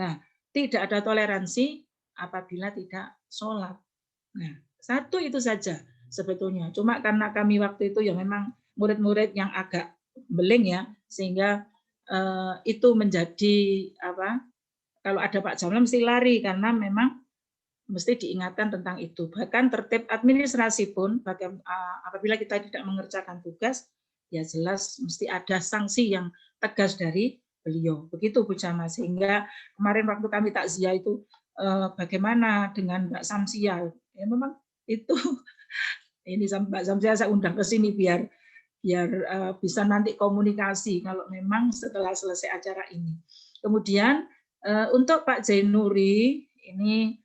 Nah, tidak ada toleransi apabila tidak sholat. Nah, satu itu saja sebetulnya. Cuma karena kami waktu itu ya memang murid-murid yang agak beling ya, sehingga itu menjadi apa? Kalau ada Pak Jamal mesti lari karena memang mesti diingatkan tentang itu. Bahkan tertib administrasi pun apabila kita tidak mengerjakan tugas, ya jelas mesti ada sanksi yang tegas dari beliau. Begitu Bu Jamal. Sehingga kemarin waktu kami takziah itu bagaimana dengan Mbak Samsia? Ya memang itu ini Mbak Samsia saya undang ke sini biar bisa nanti komunikasi kalau memang setelah selesai acara ini. Kemudian untuk Pak Zainuri ini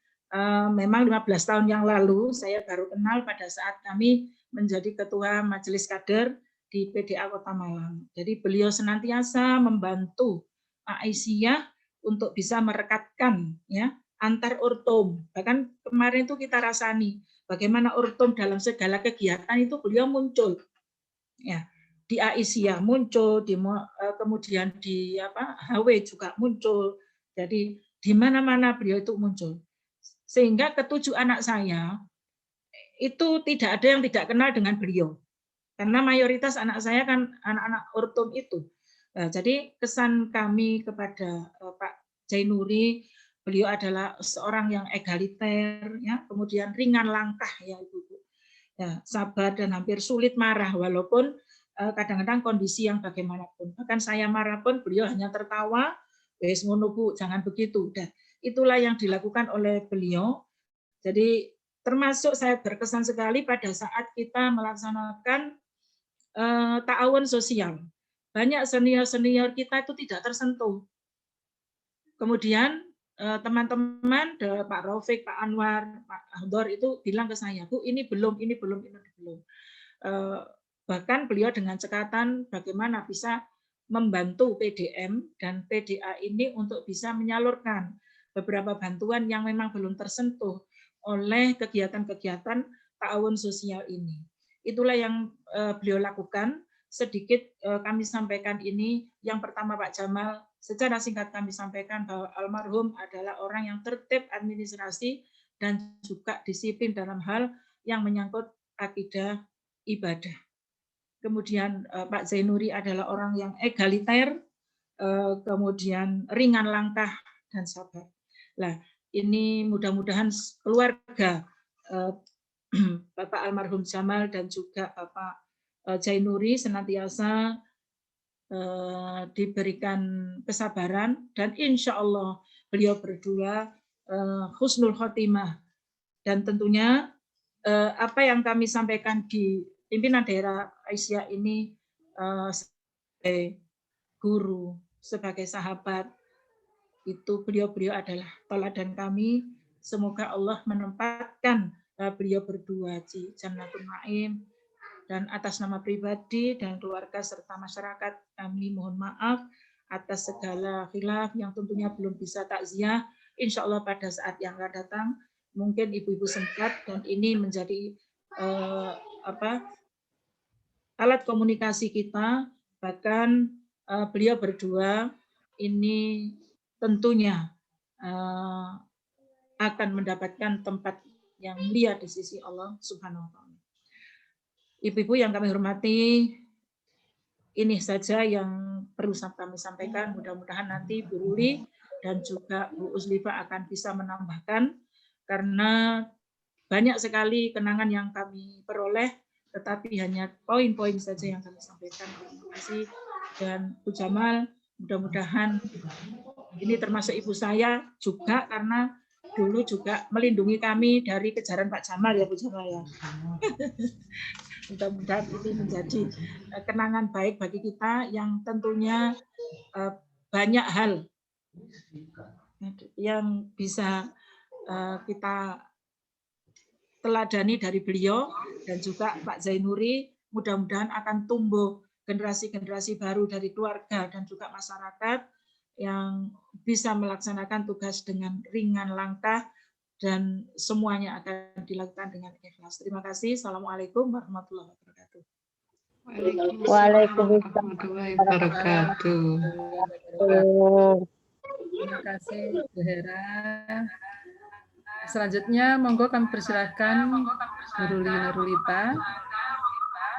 memang 15 tahun yang lalu saya baru kenal pada saat kami menjadi ketua Majelis Kader di PDA Kota Malang. Jadi beliau senantiasa membantu Aisyah untuk bisa merekatkan ya antar ortom. Bahkan kemarin itu kita rasani bagaimana ortom dalam segala kegiatan itu beliau muncul. Ya, di Aisyah muncul, kemudian di HW juga muncul. Jadi di mana-mana beliau itu muncul. Sehingga ketujuh anak saya itu tidak ada yang tidak kenal dengan beliau. Karena mayoritas anak saya kan anak-anak ortom itu. Nah, jadi kesan kami kepada Pak Zainuri, beliau adalah seorang yang egaliter, ya, kemudian ringan langkah ya Ibu. Ya, sabar dan hampir sulit marah walaupun kadang-kadang kondisi yang bagaimanapun. Bahkan saya marah pun beliau hanya tertawa, wes ngono Bu, jangan begitu. Dan itulah yang dilakukan oleh beliau. Jadi termasuk saya berkesan sekali pada saat kita melaksanakan ta'awun sosial. Banyak senior-senior kita itu tidak tersentuh. Kemudian teman-teman Pak Raufik, Pak Anwar, Pak Ahdor itu bilang ke saya, Bu, ini belum. Bahkan beliau dengan cekatan bagaimana bisa membantu PDM dan PDA ini untuk bisa menyalurkan beberapa bantuan yang memang belum tersentuh oleh kegiatan-kegiatan ta'awun sosial ini. Itulah yang beliau lakukan. Sedikit kami sampaikan ini. Yang pertama Pak Jamal, secara singkat kami sampaikan bahwa almarhum adalah orang yang tertib administrasi dan juga disiplin dalam hal yang menyangkut akidah ibadah. Kemudian Pak Zainuri adalah orang yang egaliter, kemudian ringan langkah dan sabar. Nah, ini mudah-mudahan keluarga Bapak almarhum Jamal dan juga Bapak Jainuri senantiasa diberikan kesabaran dan insya Allah beliau berdua husnul khotimah, dan tentunya apa yang kami sampaikan di pimpinan daerah Aisyah ini sebagai guru, sebagai sahabat, itu beliau-beliau adalah teladan kami. Semoga Allah menempatkan beliau berdua di Jannatul Naim, dan atas nama pribadi dan keluarga serta masyarakat kami mohon maaf atas segala khilaf yang tentunya belum bisa takziah. Insya Allah pada saat yang akan datang mungkin ibu-ibu sempat, dan ini menjadi alat komunikasi kita. Bahkan beliau berdua ini tentunya akan mendapatkan tempat yang mulia di sisi Allah Subhanahu wa Ta'ala. Ibu-ibu yang kami hormati, ini saja yang perlu kami sampaikan. Mudah-mudahan nanti Bu Ruli dan juga Bu Uzlifa akan bisa menambahkan, karena banyak sekali kenangan yang kami peroleh, tetapi hanya poin-poin saja yang kami sampaikan. Terima kasih. Dan Bu Jamal, mudah-mudahan ini termasuk ibu saya juga, karena dulu juga melindungi kami dari kejaran Pak Jamal ya Bu Jamal ya. Mudah-mudahan ini menjadi kenangan baik bagi kita yang tentunya banyak hal yang bisa kita teladani dari beliau dan juga Pak Zainuri. Mudah-mudahan akan tumbuh generasi-generasi baru dari keluarga dan juga masyarakat yang bisa melaksanakan tugas dengan ringan langkah, dan semuanya akan dilakukan dengan ikhlas. Terima kasih. Assalamualaikum warahmatullahi wabarakatuh. Waalaikumsalam warahmatullahi wabarakatuh. Terima kasih Bu Hera. Selanjutnya monggo kami persilahkan Bu Ruli Nurulita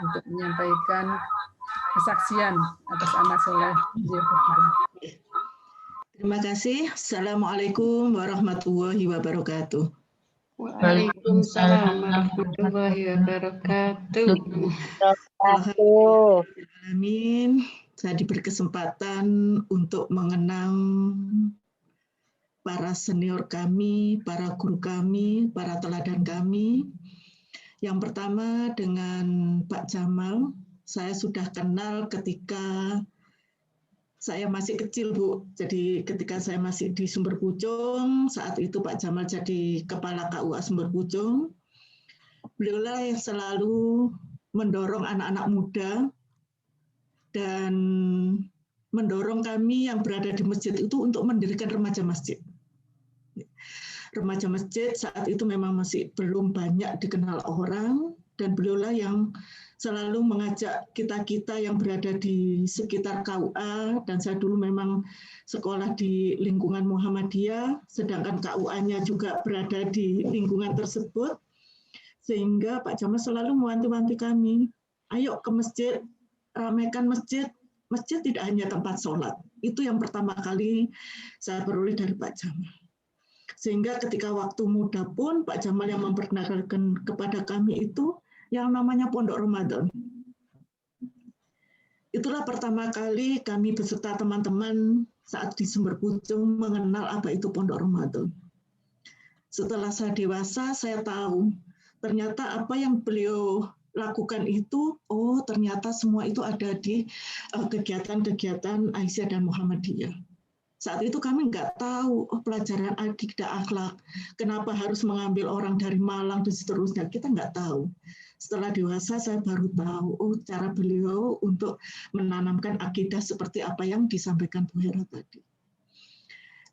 untuk menyampaikan kesaksian atas amal soleh beliau berdua. Terima kasih. Assalamualaikum warahmatullahi wabarakatuh. Waalaikumsalam warahmatullahi wabarakatuh. Amin. Saya diberi kesempatan untuk mengenang para senior kami, para guru kami, para teladan kami. Yang pertama dengan Pak Jamal, saya sudah kenal ketika saya masih kecil, Bu. Jadi ketika saya masih di Sumber Pucung, saat itu Pak Jamal jadi Kepala KUA Sumber Pucung. Beliaulah yang selalu mendorong anak-anak muda dan mendorong kami yang berada di masjid itu untuk mendirikan remaja masjid. Remaja masjid saat itu memang masih belum banyak dikenal orang, dan beliaulah yang selalu mengajak kita-kita yang berada di sekitar KUA, dan saya dulu memang sekolah di lingkungan Muhammadiyah, sedangkan KUA-nya juga berada di lingkungan tersebut, sehingga Pak Jamal selalu mewanti-wanti kami, ayo ke masjid, ramaikan masjid. Masjid tidak hanya tempat sholat, itu yang pertama kali saya peroleh dari Pak Jamal. Sehingga ketika waktu muda pun Pak Jamal yang memperkenalkan kepada kami itu yang namanya Pondok Ramadan. Itulah pertama kali kami beserta teman-teman saat di Sumber Pucung mengenal apa itu Pondok Ramadan. Setelah saya dewasa, saya tahu ternyata apa yang beliau lakukan itu, oh ternyata semua itu ada di kegiatan-kegiatan Aisyah dan Muhammadiyah. Saat itu kami nggak tahu pelajaran adik dan akhlak, kenapa harus mengambil orang dari Malang dan seterusnya, kita nggak tahu. Setelah dewasa saya baru tahu, oh cara beliau untuk menanamkan akidah seperti apa yang disampaikan Bu Hera tadi.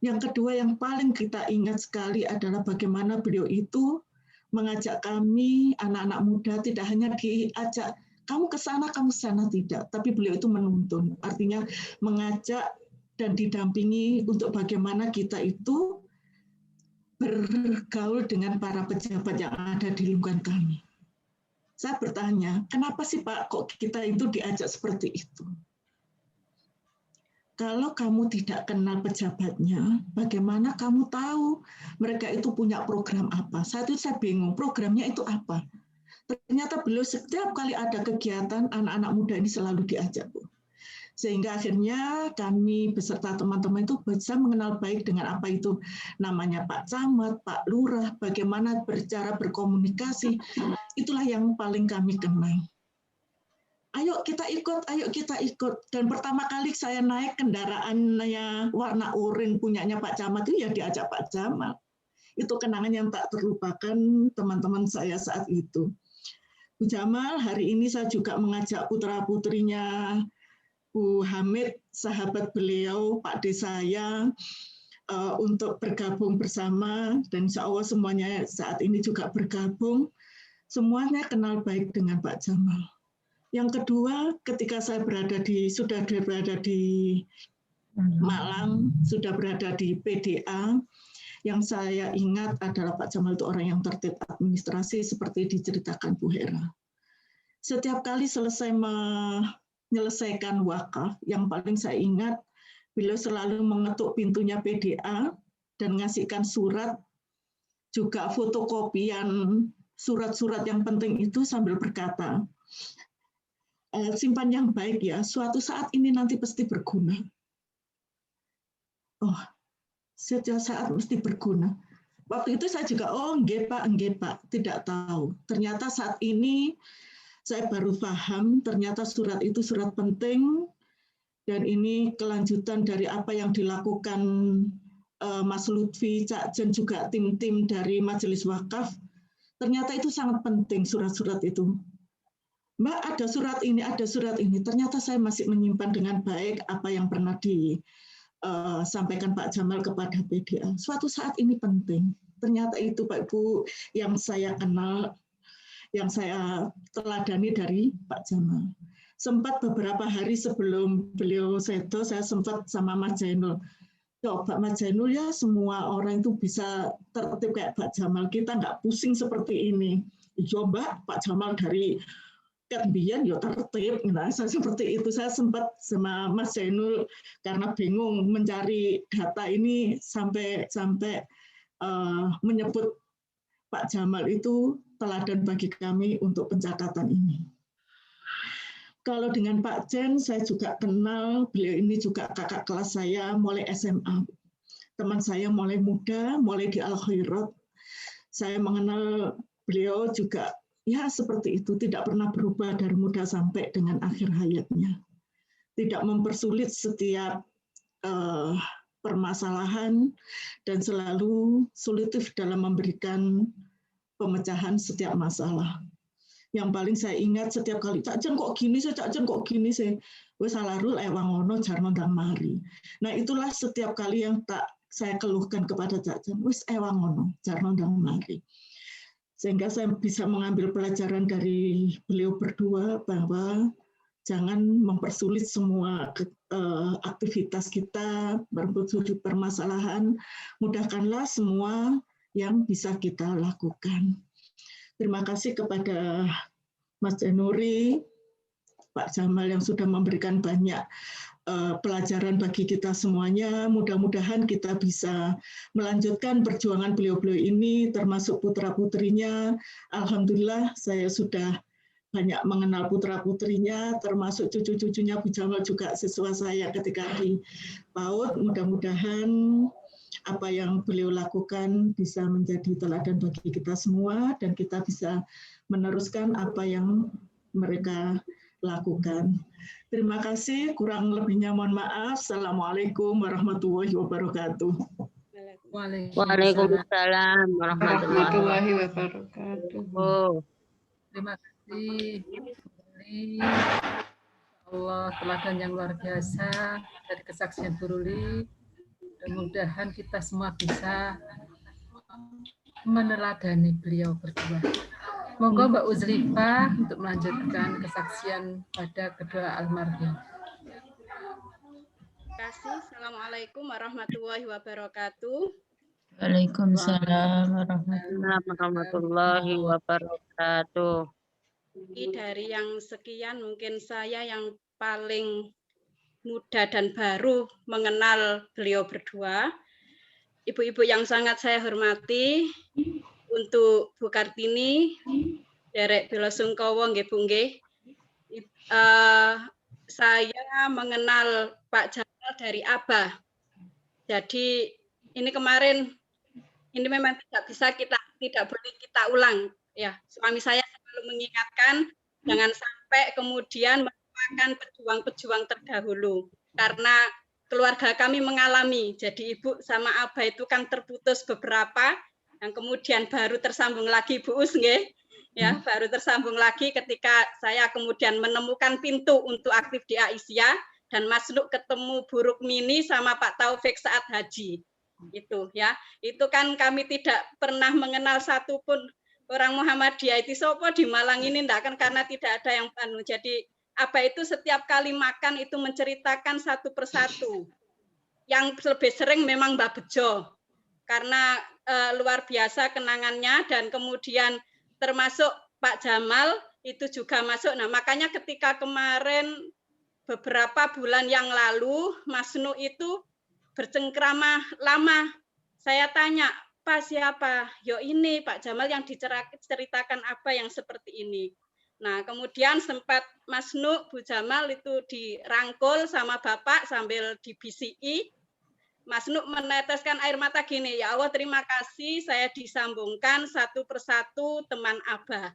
Yang kedua yang paling kita ingat sekali adalah bagaimana beliau itu mengajak kami, anak-anak muda, tidak hanya diajak, kamu ke sana, tidak. Tapi beliau itu menuntun, artinya mengajak dan didampingi untuk bagaimana kita itu bergaul dengan para pejabat yang ada di lingkungan kami. Saya bertanya, kenapa sih Pak kok kita itu diajak seperti itu? kalau kamu tidak kenal pejabatnya, bagaimana kamu tahu mereka itu punya program apa? Saat itu saya bingung, programnya itu apa? Ternyata beliau setiap kali ada kegiatan, anak-anak muda ini selalu diajak, Bu. Sehingga akhirnya kami beserta teman-teman itu bisa mengenal baik dengan apa itu namanya Pak Camat, Pak Lurah, bagaimana bercara berkomunikasi. Itulah yang paling kami kenal. Ayo kita ikut, ayo kita ikut. Dan pertama kali saya naik kendaraannya warna oranye punyanya Pak Camat itu ya diajak Pak Camat. Itu kenangan yang tak terlupakan teman-teman saya saat itu. Bu Jamal, hari ini saya juga mengajak putra-putrinya Bu Hamid, sahabat beliau, Pak D saya, untuk bergabung bersama, dan insya Allah semuanya saat ini juga bergabung. Semuanya kenal baik dengan Pak Jamal. Yang kedua, ketika saya sudah berada di Malang, sudah berada di PDA, yang saya ingat adalah Pak Jamal itu orang yang tertib administrasi seperti diceritakan Bu Hera. Setiap kali selesai menyelesaikan wakaf, yang paling saya ingat, beliau selalu mengetuk pintunya PDA dan ngasihkan surat, juga fotokopian surat-surat yang penting itu sambil berkata, simpan yang baik ya, suatu saat ini nanti pasti berguna. Oh, setiap saat mesti berguna. Waktu itu saya juga, oh nggih Pak, tidak tahu. Ternyata saat ini saya baru paham, ternyata surat itu surat penting, dan ini kelanjutan dari apa yang dilakukan Mas Lutfi, Cak Jen, juga tim-tim dari Majelis Wakaf. Ternyata itu sangat penting surat-surat itu. Mbak, ada surat ini. Ternyata saya masih menyimpan dengan baik apa yang pernah disampaikan Pak Jamal kepada PDA. Suatu saat ini penting. Ternyata itu Pak Ibu yang saya kenal, yang saya teladani dari Pak Jamal. Sempat beberapa hari sebelum beliau sedo, saya sempat sama Mas Jainul. Coba Mas Jainul ya, semua orang itu bisa tertib kayak Pak Jamal. Kita nggak pusing seperti ini. Coba Pak Jamal dari Ketbian ya tertib. Nah, saya seperti itu. Saya sempat sama Mas Jainul karena bingung mencari data ini sampai menyebut Pak Jamal itu teladan bagi kami untuk pencatatan ini. Kalau dengan Pak Jen, saya juga kenal, beliau ini juga kakak kelas saya mulai SMA. Teman saya mulai muda, mulai di Al-Khairat. Saya mengenal beliau juga, ya seperti itu, tidak pernah berubah dari muda sampai dengan akhir hayatnya. Tidak mempersulit setiap permasalahan dan selalu solutif dalam memberikan pemecahan setiap masalah. Yang paling saya ingat setiap kali, Cak Jen kok gini sih, wes salarul ewang ono jarno ndang mari. Nah itulah setiap kali yang tak saya keluhkan kepada Cak Jen, wes ewang ono jarno ndang mari. Sehingga saya bisa mengambil pelajaran dari beliau berdua bahwa jangan mempersulit semua aktivitas kita, berwujud permasalahan, mudahkanlah semua yang bisa kita lakukan. Terima kasih kepada Mas Januri, Pak Jamal yang sudah memberikan banyak pelajaran bagi kita semuanya. Mudah-mudahan kita bisa melanjutkan perjuangan beliau-beliau ini, termasuk putra-putrinya. Alhamdulillah saya sudah banyak mengenal putra-putrinya, termasuk cucu-cucunya Bu Jamal juga siswa saya ketika di PAUD. Mudah-mudahan apa yang beliau lakukan bisa menjadi teladan bagi kita semua dan kita bisa meneruskan apa yang mereka lakukan. Terima kasih, kurang lebihnya mohon maaf. Assalamualaikum warahmatullahi wabarakatuh. Waalaikumsalam warahmatullahi wabarakatuh. Terima kasih. Allah, teladan yang luar biasa dari kesaksian Bu Ruli. Mudah-mudahan kita semua bisa meneladani beliau berdua. Monggo Mbak Uzlifah untuk melanjutkan kesaksian pada kedua almarhum. Terima kasih. Assalamualaikum warahmatullahi wabarakatuh. Waalaikumsalam warahmatullahi wabarakatuh. Dari yang sekian mungkin saya yang paling muda dan baru mengenal beliau berdua. Ibu-ibu yang sangat saya hormati, untuk Bu Kartini, Derek Bela Sungkowo nggih Bu nggih. Saya mengenal Pak Jamal dari Abah. Jadi ini kemarin ini memang tidak boleh kita ulang ya. Suami saya selalu mengingatkan jangan sampai kemudian melupakan pejuang-pejuang terdahulu karena keluarga kami mengalami. Jadi Ibu sama Abah itu kan terputus beberapa yang kemudian baru tersambung lagi Bu Us nggih. Ya, baru tersambung lagi ketika saya kemudian menemukan pintu untuk aktif di Aisyah dan masuk ketemu Bu Rukmini sama Pak Taufik saat haji. Itu ya, itu kan kami tidak pernah mengenal satupun orang Muhammadiyah itu sopo di Malang ini enggak kan karena tidak ada yang anu. Jadi apa itu setiap kali makan itu menceritakan satu persatu. Yang lebih sering memang Mbak Bejo karena luar biasa kenangannya dan kemudian termasuk Pak Jamal itu juga masuk. Nah, makanya ketika kemarin beberapa bulan yang lalu Mas Nu itu bercengkrama lama. Saya tanya, Pak siapa? Yo ini Pak Jamal yang diceritakan apa yang seperti ini. Nah, kemudian sempat Mas Nu, Bu Jamal itu dirangkul sama Bapak sambil di BCI. Mas Nu meneteskan air mata gini, ya Allah terima kasih saya disambungkan satu persatu teman Abah.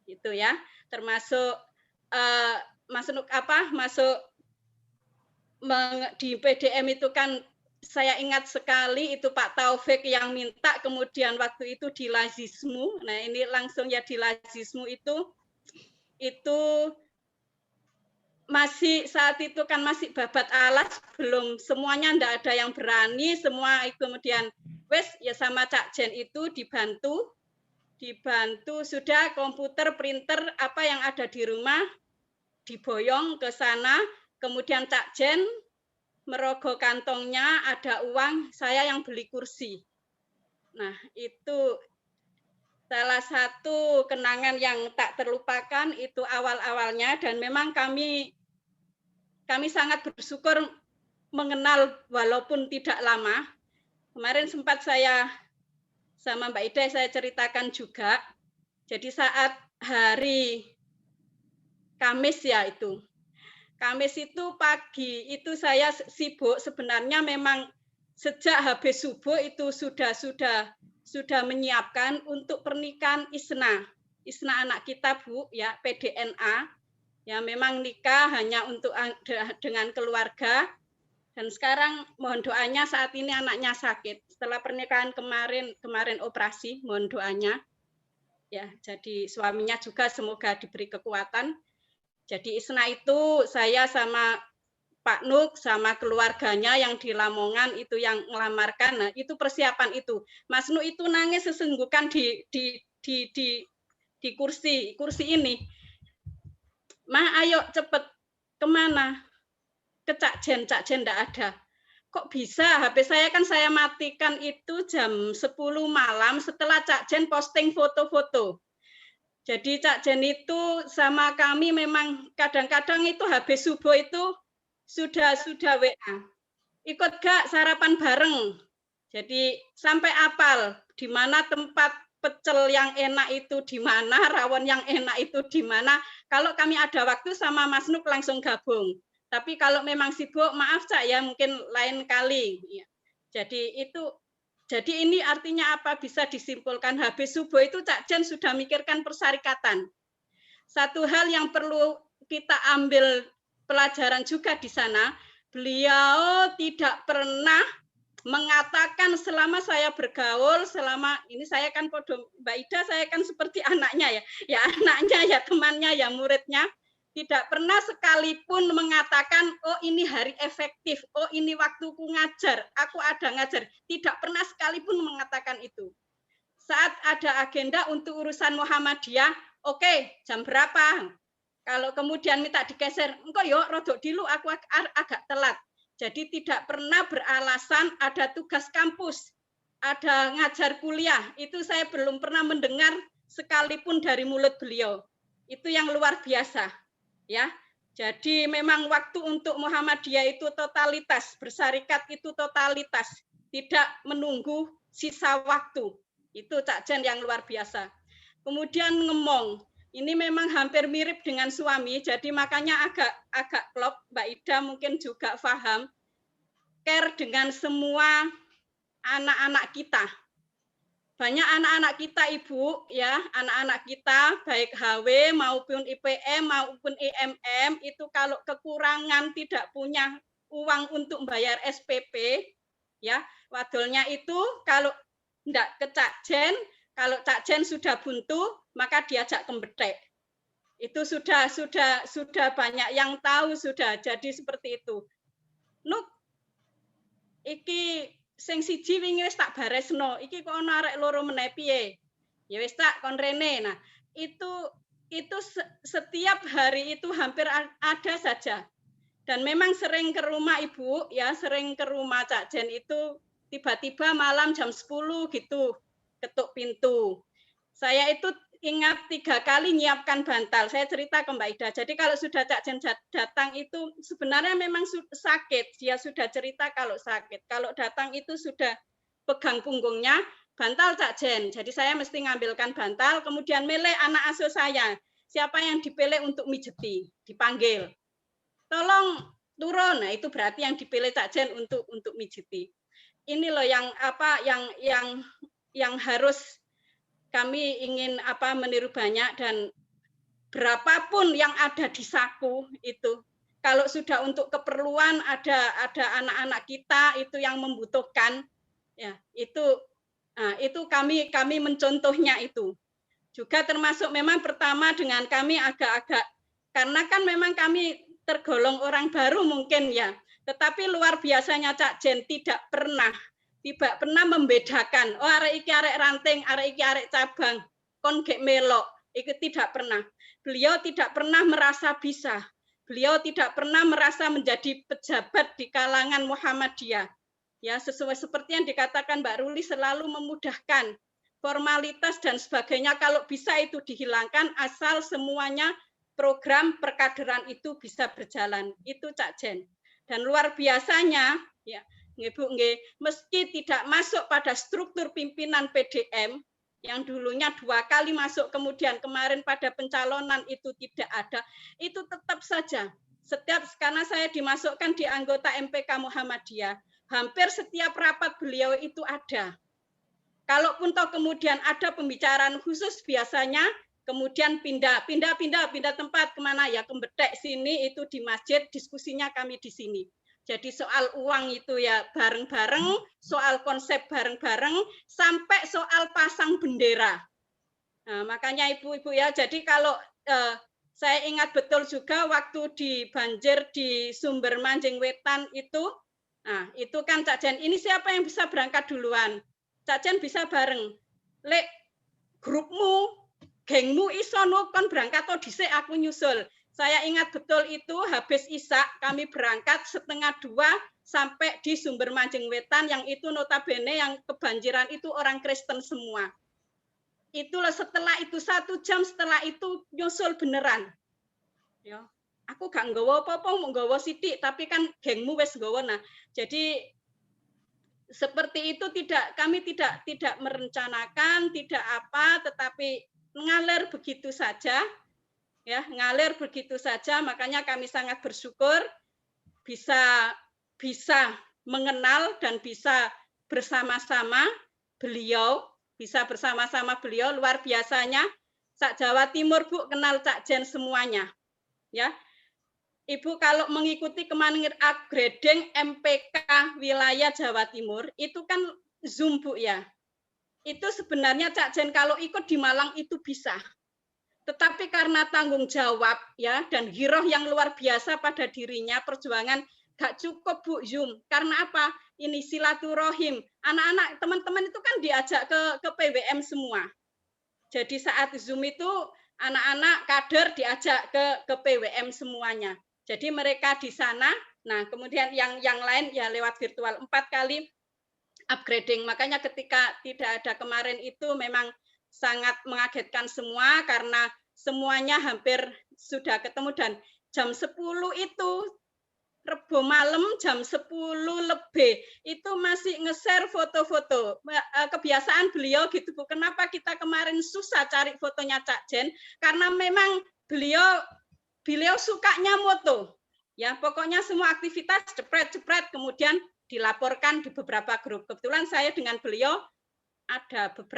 Gitu ya. Termasuk Mas Nu masuk di PDM itu kan saya ingat sekali itu Pak Taufik yang minta kemudian waktu itu di Lazismu. Nah, ini langsung ya di Lazismu itu masih saat itu kan masih babat alas, belum semuanya ndak ada yang berani, semua kemudian wes ya sama Cak Jen itu dibantu sudah komputer, printer apa yang ada di rumah diboyong ke sana, kemudian Cak Jen merogoh kantongnya ada uang, saya yang beli kursi. Nah, itu salah satu kenangan yang tak terlupakan itu awal-awalnya dan memang kami sangat bersyukur mengenal walaupun tidak lama. Kemarin sempat saya sama Mbak Ida saya ceritakan juga. Jadi saat hari Kamis ya itu. Kamis itu pagi itu saya sibuk sebenarnya memang sejak habis subuh itu sudah menyiapkan untuk pernikahan Isna anak kita Bu ya PDNA ya memang nikah hanya untuk dengan keluarga dan sekarang mohon doanya saat ini anaknya sakit setelah pernikahan kemarin operasi mohon doanya ya jadi suaminya juga semoga diberi kekuatan jadi Isna itu saya sama Pak Nuk sama keluarganya yang di Lamongan itu yang ngelamarkan, nah itu persiapan itu. Mas Nuk itu nangis sesenggukan di kursi ini. Ma ayo cepet kemana? Ke Cak Jen enggak ada. Kok bisa? HP saya kan saya matikan itu jam 10 malam setelah Cak Jen posting foto-foto. Jadi Cak Jen itu sama kami memang kadang-kadang itu habis subuh itu sudah WA. Ikut gak sarapan bareng. Jadi sampai apal di mana tempat pecel yang enak itu di mana, rawon yang enak itu di mana. Kalau kami ada waktu sama Mas Nuk langsung gabung. Tapi kalau memang sibuk maaf Cak ya mungkin lain kali. Jadi ini artinya apa bisa disimpulkan habis subuh itu Cak Jen sudah mikirkan persyarikatan. Satu hal yang perlu kita ambil pelajaran juga di sana, beliau tidak pernah mengatakan selama saya bergaul, selama ini saya kan podo Mbak Ida, saya kan seperti anaknya ya anaknya ya temannya ya muridnya, tidak pernah sekalipun mengatakan oh ini hari efektif, oh ini waktuku ngajar, aku ada ngajar, tidak pernah sekalipun mengatakan itu. Saat ada agenda untuk urusan Muhammadiyah, oke, jam berapa? Kalau kemudian minta digeser, engko yo rodok dulu aku agak telat. Jadi tidak pernah beralasan ada tugas kampus, ada ngajar kuliah. Itu saya belum pernah mendengar sekalipun dari mulut beliau. Itu yang luar biasa. Ya. Jadi memang waktu untuk Muhammadiyah itu totalitas, bersarikat itu totalitas, tidak menunggu sisa waktu. Itu Cak Jen yang luar biasa. Kemudian ngemong, ini memang hampir mirip dengan suami, jadi makanya agak klop. Mbak Ida mungkin juga paham. Care dengan semua anak-anak kita. Banyak anak-anak kita Ibu, ya, anak-anak kita baik HW maupun IPM maupun IMM itu kalau kekurangan tidak punya uang untuk bayar SPP, ya, wadolnya itu kalau enggak ke Cak Jen, kalau Cak Jen sudah buntu, maka diajak kembedek. Itu sudah banyak yang tahu sudah. Jadi seperti itu. Nuk, iki sing siji wingi wis tak baresno, iki kok ana arek loro meneh piye? Ya wis tak kon rene. Nah, itu setiap hari itu hampir ada saja. Dan memang sering ke rumah Ibu, ya, sering ke rumah Cak Jen itu tiba-tiba malam jam 10 gitu ketuk pintu. Saya itu ingat 3 kali nyiapkan bantal. Saya cerita ke Mbak Ida. Jadi kalau sudah Cak Jen datang itu sebenarnya memang sakit. Dia sudah cerita kalau sakit. Kalau datang itu sudah pegang punggungnya, bantal Cak Jen. Jadi saya mesti ngambilkan bantal, kemudian milih anak asuh saya. Siapa yang dipilih untuk mijeti, dipanggil. Tolong turun. Nah, itu berarti yang dipilih Cak Jen untuk mijeti. Ini loh yang harus kami ingin meniru banyak, dan berapapun yang ada di saku itu, kalau sudah untuk keperluan ada anak-anak kita itu yang membutuhkan, ya itu kami mencontohnya itu. Juga termasuk memang pertama dengan kami agak-agak, karena kan memang kami tergolong orang baru mungkin ya, tetapi luar biasanya Cak Jen tidak pernah membedakan, oh arek iki arek ranting, arek iki arek cabang, kon gek melok, itu tidak pernah. Beliau tidak pernah merasa bisa, beliau tidak pernah merasa menjadi pejabat di kalangan Muhammadiyah. Ya, sesuai seperti yang dikatakan Mbak Ruli, selalu memudahkan formalitas dan sebagainya, kalau bisa itu dihilangkan asal semuanya program perkaderan itu bisa berjalan. Itu Cak Jen. Dan luar biasanya, ya, Ibu, meski tidak masuk pada struktur pimpinan PDM, yang dulunya 2 kali masuk, kemudian kemarin pada pencalonan itu tidak ada, itu tetap saja. Karena saya dimasukkan di anggota MPK Muhammadiyah, hampir setiap rapat beliau itu ada. Kalaupun toh kemudian ada pembicaraan khusus, biasanya kemudian pindah tempat kemana ya, Kembedek sini, itu di masjid, diskusinya kami di sini. Jadi soal uang itu ya bareng-bareng, soal konsep bareng-bareng, sampai soal pasang bendera. Nah, makanya Ibu-ibu ya, jadi kalau saya ingat betul juga waktu di banjir di Sumber Manjing Wetan itu, nah itu kan Cak Jen, ini siapa yang bisa berangkat duluan? Cak Jen bisa bareng. Lek grupmu, gengmu iso kon berangkat atau dhisik aku nyusul. Saya ingat betul itu habis Isya kami berangkat 1:30 sampai di Sumber Manjing Wetan, yang itu notabene yang kebanjiran itu orang Kristen semua. Itulah setelah itu 1 jam setelah itu nyusul beneran. Ya, aku gak nggawa apa-apa, mau nggawa sithik, tapi kan gengmu wis nggawa. Nah, jadi seperti itu kami tidak merencanakan, tidak apa, tetapi ngalir begitu saja. Ya, ngalir begitu saja, makanya kami sangat bersyukur bisa mengenal dan bisa bersama-sama beliau, luar biasanya. Sak Jawa Timur Bu kenal Cak Jen semuanya. Ya. Ibu kalau mengikuti kemarin upgrading MPK wilayah Jawa Timur, itu kan Zoom Bu ya. Itu sebenarnya Cak Jen kalau ikut di Malang itu bisa. Tetapi karena tanggung jawab ya dan giroh yang luar biasa pada dirinya, perjuangan gak cukup Bu Zoom. Karena apa? Ini silaturahim. Anak-anak teman-teman itu kan diajak ke PWM semua. Jadi saat Zoom itu anak-anak kader diajak ke PWM semuanya. Jadi mereka di sana. Nah, kemudian yang lain ya lewat virtual 4 kali upgrading. Makanya ketika tidak ada kemarin itu memang sangat mengagetkan semua, karena semuanya hampir sudah ketemu, dan jam 10 itu Rebo malam jam 10 lebih itu masih nge-share foto-foto. Kebiasaan beliau gitu Bu. Kenapa kita kemarin susah cari fotonya Cak Jen? Karena memang beliau sukanya moto. Ya, pokoknya semua aktivitas jepret-jepret kemudian dilaporkan di beberapa grup. Kebetulan saya dengan beliau ada 6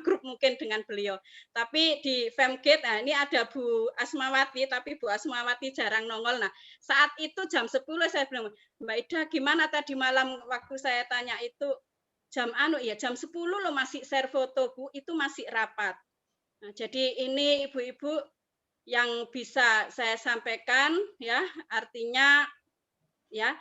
grup mungkin dengan beliau. Tapi di Femgate, nah ini ada Bu Asmawati, tapi Bu Asmawati jarang nongol. Nah, saat itu jam 10 saya bilang, Mbak Ida gimana tadi malam waktu saya tanya itu jam jam 10 loh masih share foto Bu, itu masih rapat. Nah, jadi ini ibu-ibu yang bisa saya sampaikan ya, artinya ya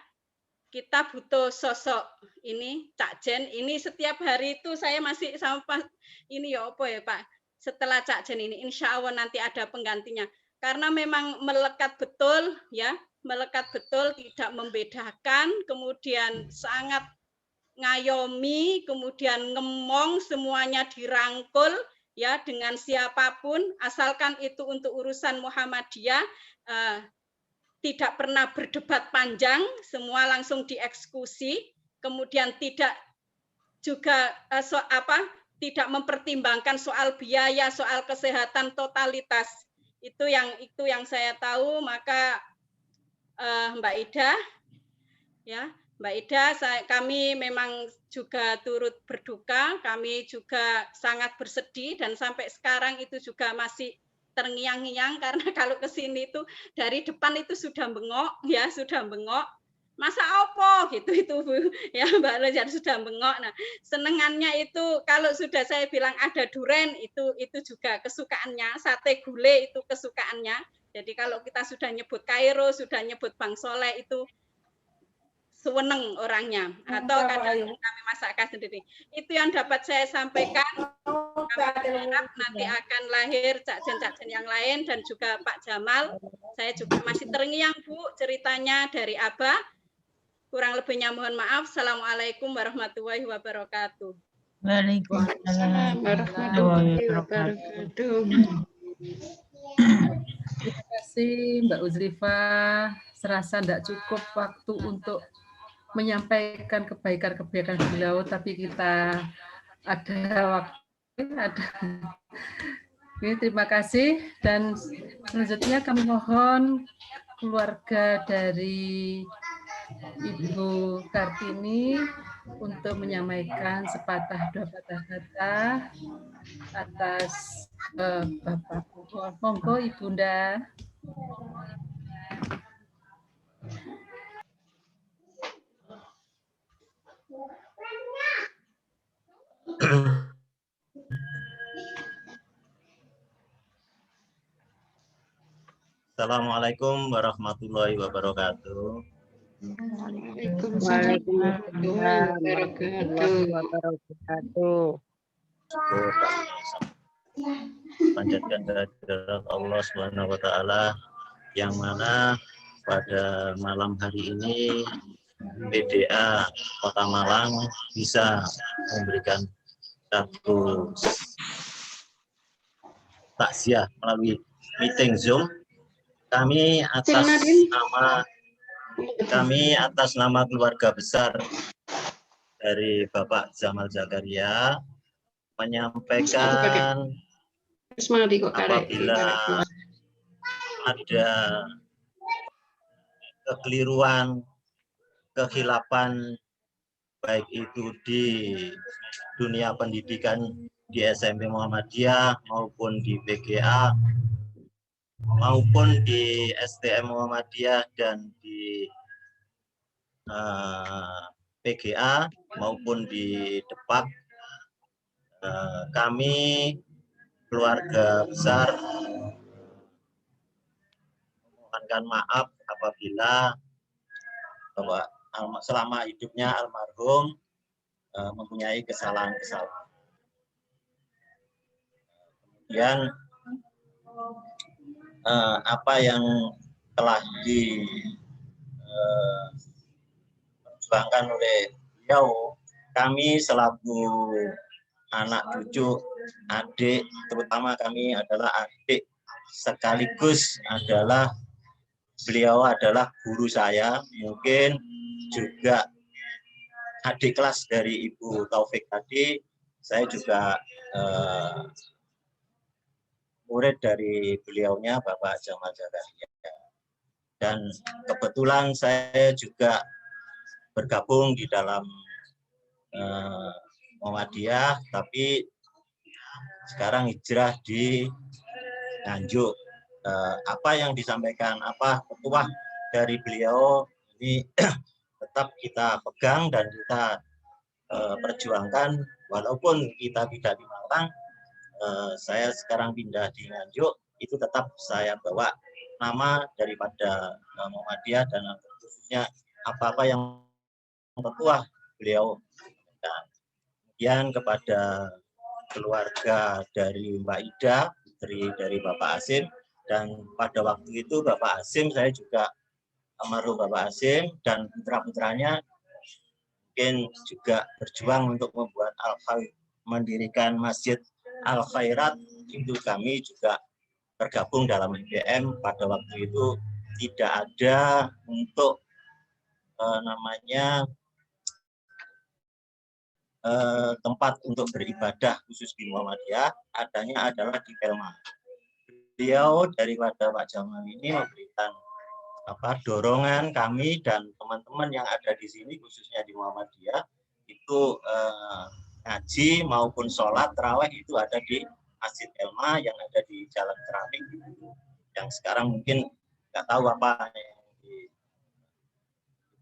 kita butuh sosok ini Cak Jen. Ini setiap hari itu saya masih sama ini ya apa ya Pak. Setelah Cak Jen ini insya Allah nanti ada penggantinya. Karena memang melekat betul ya, melekat betul tidak membedakan, kemudian sangat ngayomi, kemudian ngemong semuanya dirangkul ya dengan siapapun asalkan itu untuk urusan Muhammadiyah. Tidak pernah berdebat panjang, semua langsung dieksekusi, kemudian tidak juga tidak mempertimbangkan soal biaya, soal kesehatan totalitas. Itu yang saya tahu, maka Mbak Ida ya, Mbak Ida, kami memang juga turut berduka, kami juga sangat bersedih dan sampai sekarang itu juga masih terngiang-ngiang karena kalau ke sini itu dari depan itu sudah bengok ya, sudah bengok. Masa opo gitu itu Bu ya Mbak Lejar sudah bengok. Nah, senengannya itu kalau sudah saya bilang ada duren itu juga kesukaannya, sate gulai itu kesukaannya. Jadi kalau kita sudah nyebut Kairo, sudah nyebut Bang Soleh itu seweneng orangnya atau kadang kami masakkan sendiri. Itu yang dapat saya sampaikan. Kami berharap nanti akan lahir Cak Jen yang lain dan juga Pak Jamal. Saya juga masih terngiang Bu ceritanya dari Abah. Kurang lebihnya mohon maaf. Assalamualaikum warahmatullahi wabarakatuh. Waalaikumsalam warahmatullahi wabarakatuh. Terima kasih Mbak Uzrifa. Serasa tidak cukup waktu untuk menyampaikan kebaikan-kebaikan beliau, tapi kita ada waktu. Terima kasih dan selanjutnya kami mohon keluarga dari Ibu Kartini untuk menyampaikan sepatah dua patah kata atas Bapak. Monggo Ibunda. Assalamualaikum warahmatullahi wabarakatuh. Waalaikumsalam warahmatullahi wabarakatuh. Panjatkan kehadirat Allah Subhanahu wa taala yang mana pada malam hari ini PDA Kota Malang bisa memberikan satu takziah melalui meeting Zoom. Kami atas nama keluarga besar dari Bapak Jamal Zakaria menyampaikan apabila ada kekeliruan, kekhilafan baik itu di dunia pendidikan di SMP Muhammadiyah maupun di PGA maupun di STM Muhammadiyah dan di PGA maupun di Depak, kami keluarga besar memohonkan maaf apabila selama hidupnya almarhum mempunyai kesalahan-kesalahan. Kemudian apa yang telah diperjuangkan oleh beliau, kami selaku anak cucu, adik, terutama kami adalah adik sekaligus beliau adalah guru saya, mungkin juga adik kelas dari Ibu Taufik tadi. Saya juga murid dari beliaunya Bapak Jamal Zakaria. Dan kebetulan saya juga bergabung di dalam Muhammadiyah, tapi sekarang hijrah di Nganjuk. Apa yang disampaikan, petuah dari beliau ini tetap kita pegang dan kita perjuangkan, walaupun kita tidak di Malang. Saya sekarang pindah di Nganjuk, itu tetap saya bawa nama daripada Muhammadiyah dan khususnya apa-apa yang petuah beliau. Dan kemudian kepada keluarga dari Mbak Ida, putri dari Bapak Hasim, dan pada waktu itu Bapak Hasim, saya juga almarhum Bapak Hasim dan putra-putranya mungkin juga berjuang untuk membuat mendirikan Masjid Al-Khairat. Itu kami juga bergabung dalam IBM. Pada waktu itu tidak ada untuk tempat untuk beribadah khusus di Muhammadiyah, adanya adalah di Pelma. Beliau daripada Pak Jamal ini memberikan dorongan kami dan teman-teman yang ada di sini, khususnya di Muhammadiyah, itu ngaji maupun sholat tarawih itu ada di Masjid Elma yang ada di Jalan Keramik, yang sekarang mungkin nggak tahu apa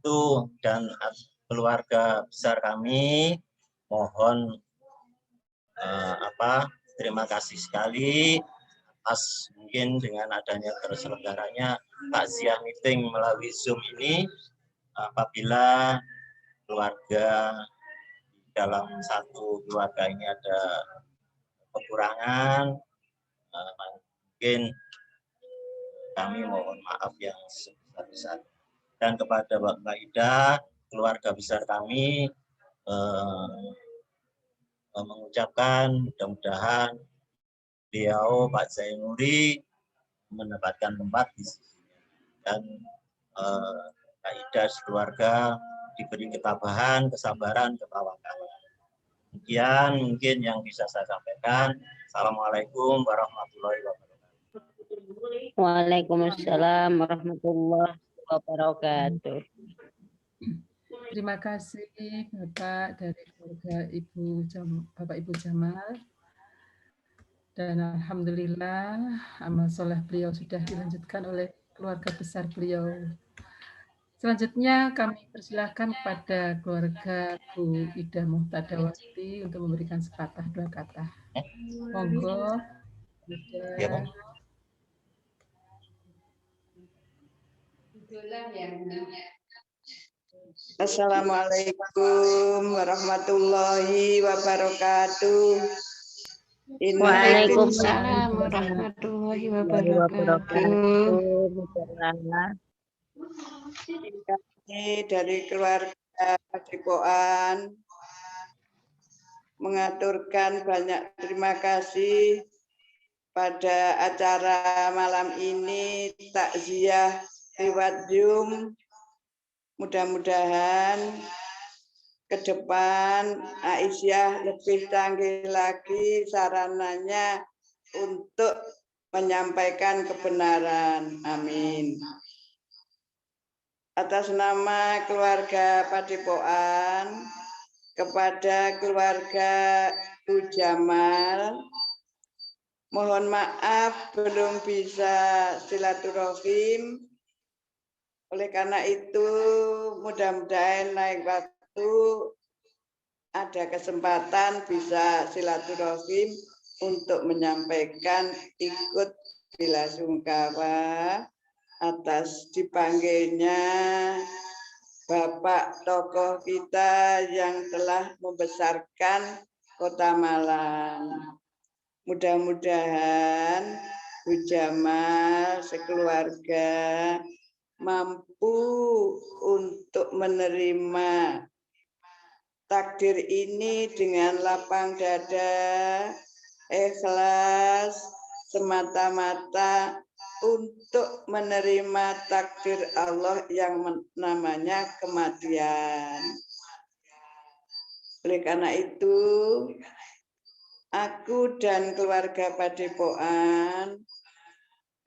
itu. Dan keluarga besar kami mohon terima kasih sekali atas mungkin dengan adanya terselenggaranya takziah meeting melalui Zoom ini. Apabila keluarga dalam satu keluarga ini ada kekurangan, mungkin kami mohon maaf yang sebesar-besar. Dan kepada Mbak Ida, keluarga besar kami, mengucapkan mudah-mudahan beliau Pak Zainuri mendapatkan tempat di sini, dan Mbak Ida sekeluarga diberi ketabahan, kesabaran, ketawakalan. Demikian mungkin yang bisa saya sampaikan. Assalamualaikum warahmatullahi wabarakatuh. Waalaikumsalam warahmatullahi wabarakatuh. Terima kasih Bapak dari keluarga Bapak Ibu Jamal. Dan alhamdulillah amal soleh beliau sudah dilanjutkan oleh keluarga besar beliau. Selanjutnya kami persilahkan kepada keluarga Bu Ida Muhtadawati untuk memberikan sepatah dua kata. Monggo. Ya, Assalamualaikum warahmatullahi wabarakatuh. Waalaikumsalam warahmatullahi wabarakatuh. Kami dari keluarga Padepokan mengaturkan banyak terima kasih pada acara malam ini, takziah lewat Zoom. Mudah-mudahan ke depan Aisyah lebih canggih lagi sarananya untuk menyampaikan kebenaran. Amin. Atas nama keluarga Padepokan, kepada keluarga Bu Jamal, mohon maaf belum bisa silaturahim. Oleh karena itu, mudah-mudahan lain waktu ada kesempatan bisa silaturahim untuk menyampaikan ikut bela sungkawa atas dipanggilnya Bapak tokoh kita yang telah membesarkan Kota Malang. Mudah-mudahan Bu Jamal sekeluarga mampu untuk menerima takdir ini dengan lapang dada, ikhlas, semata-mata untuk menerima takdir Allah yang namanya kematian. Oleh karena itu, aku dan keluarga Padepokan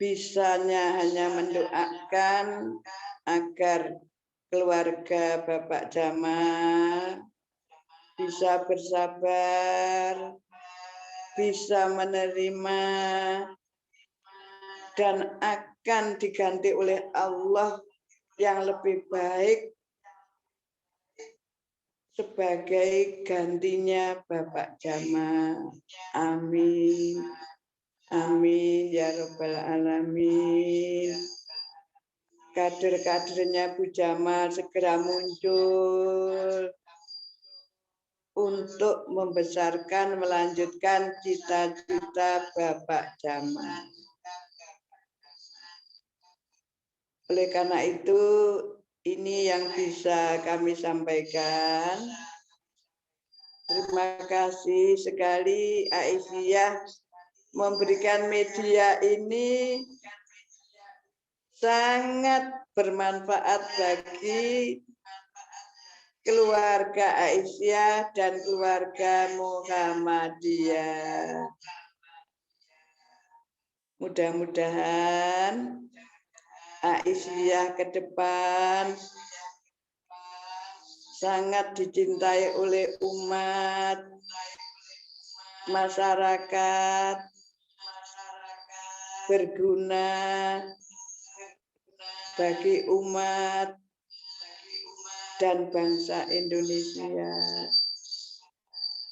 bisanya hanya mendoakan agar keluarga Bapak Jamal bisa bersabar, bisa menerima, dan akan diganti oleh Allah yang lebih baik sebagai gantinya Bapak Jamal. Amin. Amin ya Rabbal Alamin. Kader-kadernya Bu Jamal segera muncul untuk membesarkan, melanjutkan cita-cita Bapak Jamal. Oleh karena itu, ini yang bisa kami sampaikan. Terima kasih sekali Aisyah memberikan media ini sangat bermanfaat bagi keluarga Aisyah dan keluarga Muhammadiyah. Mudah-mudahan Aisyah ke depan sangat dicintai oleh umat, masyarakat, berguna bagi umat dan bangsa Indonesia.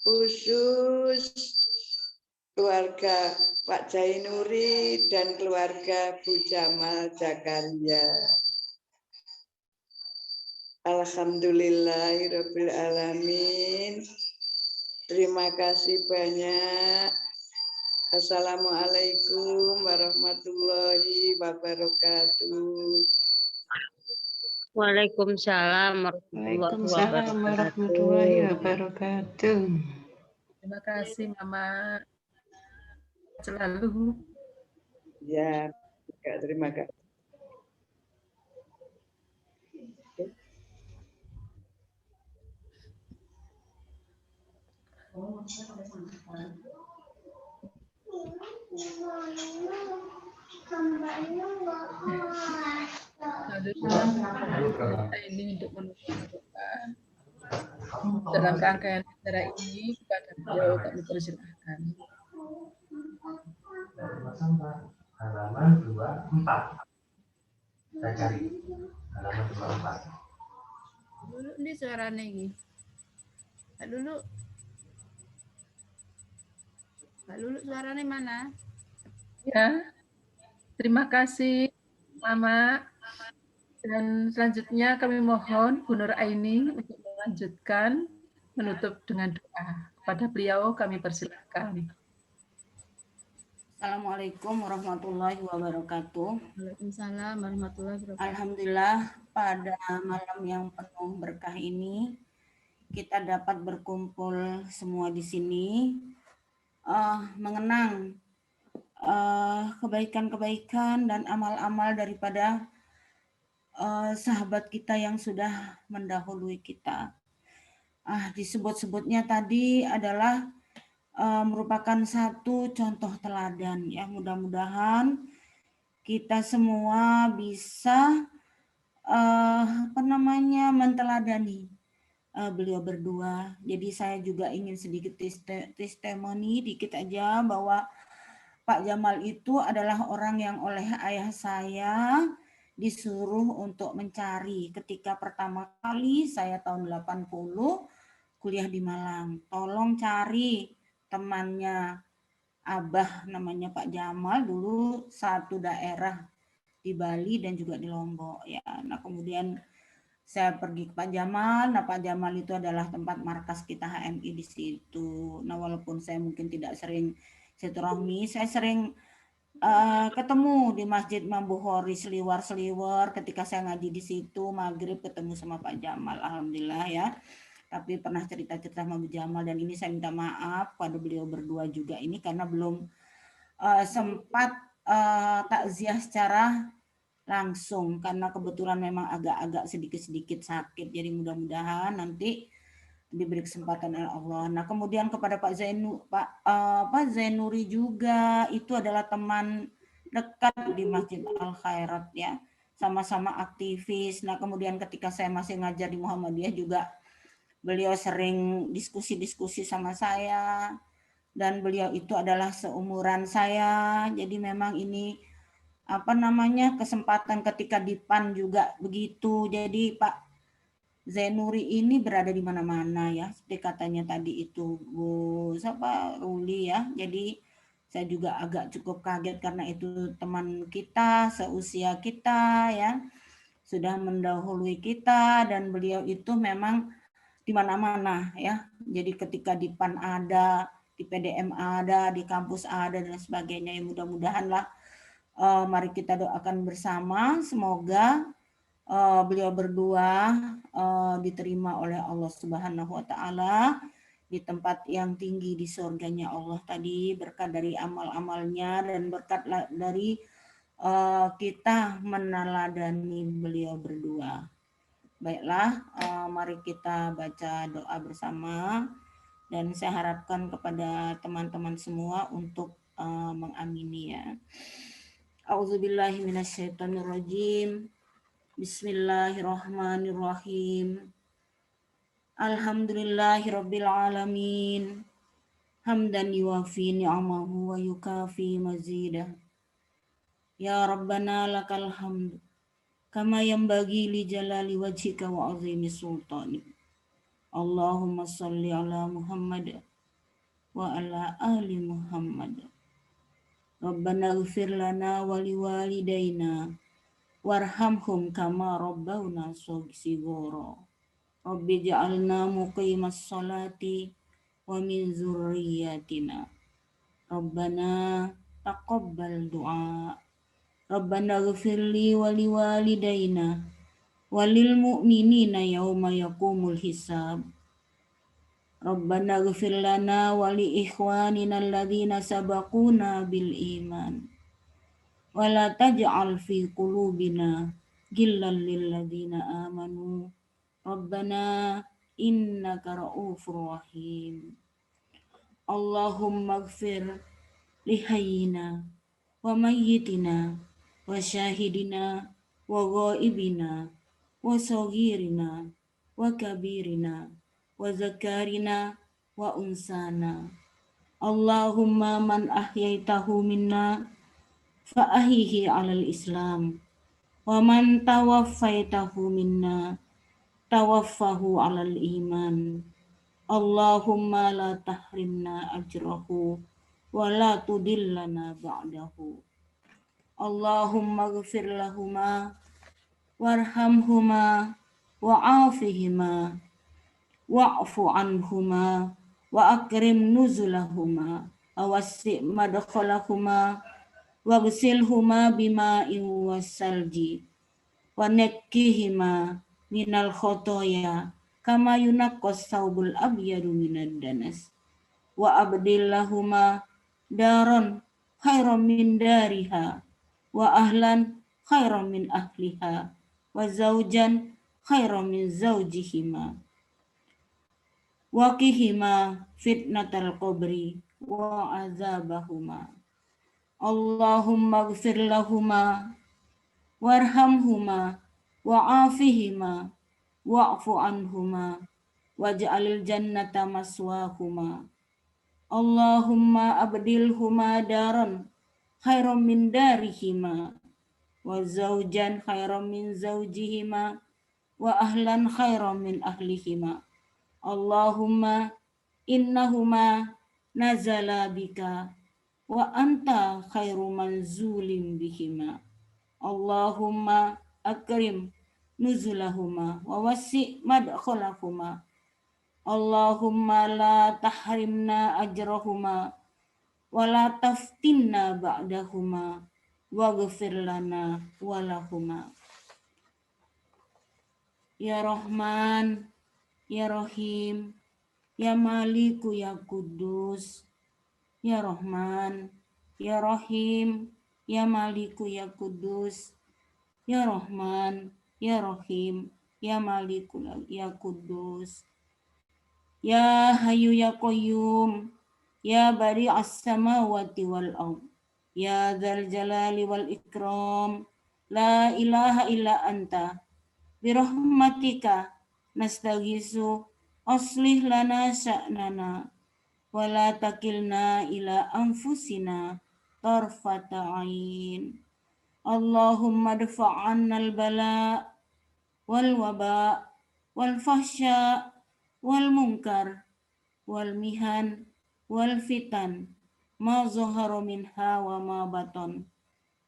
Khusus keluarga Pak Jainuri dan keluarga Bu Jamal Zakaria. Alhamdulillahirabbil alamin. Terima kasih banyak. Assalamualaikum warahmatullahi wabarakatuh. Waalaikumsalam warahmatullahi wabarakatuh. Terima kasih Mama. Selalu. Ya, terima kasih. Ini untuk menutup doa. Dalam rangkaian acara ini kepada beliau kami persilahkan. Halaman 24. Saya cari halaman 24. Dulu ini suaranya ini. Pak Lulu. Pak Lulu suaranya mana? Ya, terima kasih Mama. Dan selanjutnya kami mohon Bu Nur Aini untuk melanjutkan menutup dengan doa. Kepada beliau kami persilahkan. Assalamualaikum warahmatullahi wabarakatuh. Waalaikumsalam warahmatullahi wabarakatuh. Alhamdulillah pada malam yang penuh berkah ini kita dapat berkumpul semua di sini mengenang kebaikan-kebaikan dan amal-amal daripada sahabat kita yang sudah mendahului kita. Disebut-sebutnya tadi adalah merupakan satu contoh teladan ya. Mudah-mudahan kita semua bisa menteladani beliau berdua. Jadi saya juga ingin sedikit testimoni dikit aja bahwa Pak Jamal itu adalah orang yang oleh ayah saya disuruh untuk mencari ketika pertama kali saya tahun 80 kuliah di Malang. Tolong cari temannya Abah namanya Pak Jamal dulu satu daerah di Bali dan juga di Lombok ya. Nah, kemudian saya pergi ke Pak Jamal. Nah, Pak Jamal itu adalah tempat markas kita HMI di situ. Nah, walaupun saya mungkin tidak sering silaturahmi, saya sering ketemu di Masjid Imam Bukhari Seliwar ketika saya ngaji di situ maghrib ketemu sama Pak Jamal, alhamdulillah ya. Tapi pernah cerita-cerita sama Bu Jamal dan ini saya minta maaf pada beliau berdua juga ini karena belum sempat takziah secara langsung karena kebetulan memang agak-agak sedikit-sedikit sakit. Jadi mudah-mudahan nanti diberi kesempatan oleh Allah. Nah, kemudian kepada Pak Zainuri juga, itu adalah teman dekat di Masjid Al Khairat ya. Sama-sama aktivis. Nah, kemudian ketika saya masih ngajar di Muhammadiyah juga beliau sering diskusi-diskusi sama saya, dan beliau itu adalah seumuran saya. Jadi memang ini kesempatan ketika di PAN juga begitu. Jadi Pak Zainuri ini berada di mana-mana ya, seperti katanya tadi itu Bu Ruli ya. Jadi saya juga agak cukup kaget karena itu teman kita, seusia kita ya, sudah mendahului kita, dan beliau itu memang di mana-mana ya. Jadi ketika di PAN ada, di PDM ada, di kampus ada dan sebagainya. Ya, mudah-mudahanlah mari kita doakan bersama, semoga beliau berdua diterima oleh Allah Subhanahu wa taala di tempat yang tinggi di surganya Allah tadi, berkat dari amal-amalnya dan berkat dari kita meneladani beliau berdua. Baiklah, mari kita baca doa bersama, dan saya harapkan kepada teman-teman semua untuk mengamini ya. A'udzubillahi minasyaitonirrajim. Bismillahirrahmanirrahim. Alhamdulillahirabbil alamin. Hamdan yuwafi ni'amahu wa yukafi mazidah. Ya Rabbana lakal hamd kama yanbaghi li jalali wajhika wa azimi sultanik. Allahumma shalli ala Muhammad wa ala ali Muhammad. Rabbana ighfir lana wa liwalidayna warhamhum kama rabbawna shighara. Rabbi ja'alna muqimas salati wa min dzurriyyatina. Rabbana taqabbal du'a. Rabbana ighfirli wa liwalidayna walil mu'minina yauma yaqumul hisab. Rabbana ighfir lana wa li ikhwanina alladhina sabaquna bil iman. Wala taj'al fi qulubina ghillan lil ladzina amanu Rabbana innaka ra'ufur rahim. Allahumma ighfir li hayyina wa mayyitina wa syahidina wa ghaibina wa saghirina wa kabirina wa zakarina wa unsana. Allahumma man ahyaitahu minna fa ahyihi 'alal Islam wa man tawaffaitahu minna tawaffahu 'alal iman. Allahumma la tahrimna ajrahu wa la tudillana ba'dahu. Allahumma ighfir lahuma warhamhuma wa'afihima wa'fu anhuma wa akrim nuzulahuma awassi' madkhalahuma waghsilhuma bima'in wassalji wa nakkihima minal khotoya kama yunaqqas saubul abyadu minad danas wa abdillahuma daron khairan min dariha wa ahlan khairan min ahliha wa zaujan khairan min zaujihima wa qihima fitnatal qabri wa azabahuma. Allahumma ighfir lahuma warhamhuma wa'afihima wa'fu anhuma waj'alil jannata maswahuma. Allahumma abdilhuma daran khairan min darihima wa zaujan khairan min zaujihima wa ahlan khairan min ahlihima. Allahumma innahuma nazala bika wa anta khairu manzulin bihima. Allahumma akrim nuzulahuma wa wasi' madkhalahuma. Allahumma la tahrimna ajrahuma wa la taftinna ba'dahuma waghfir lana walahuma. Ya Rahman, Ya Rahim, Ya Maliku, Ya Kudus, Ya Rahman, ya Rahim, ya Maliku, ya Kudus, ya Rahman, ya Rahim, ya Maliku, ya Kudus, ya Hayyu, ya Qayyum, ya Bari'as samawati wal ard, ya Dzal Jalali wal Ikram, la ilaha illa anta, birahmatika nastaghiitsu, aslih lana sya'nana, wa la takilna ila anfusina tarfata ain. Allahumma dfa' 'annal bala wal waba wal fahsya wal munkar wal mihan wal fitan ma zahara minha wa ma batan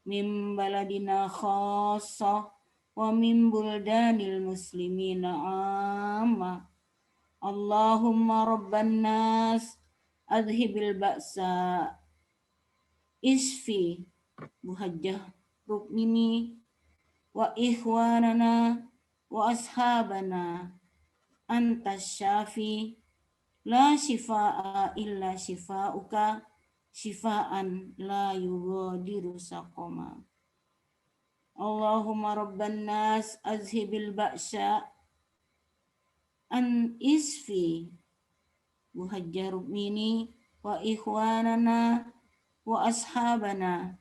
min baladina khassa wa min buldanil muslimina amma. Allahumma rabban nas adhibil ba'sa isfi muhajjah rukmini wa ikhwanana wa ashabana antas syafi la shifaa illa shifauka shifaan la yughadiru saqama. Allahumma rabban nas azhibil ba'sa an isfi muhajjah rukmini wa ikhwanana wa ashabana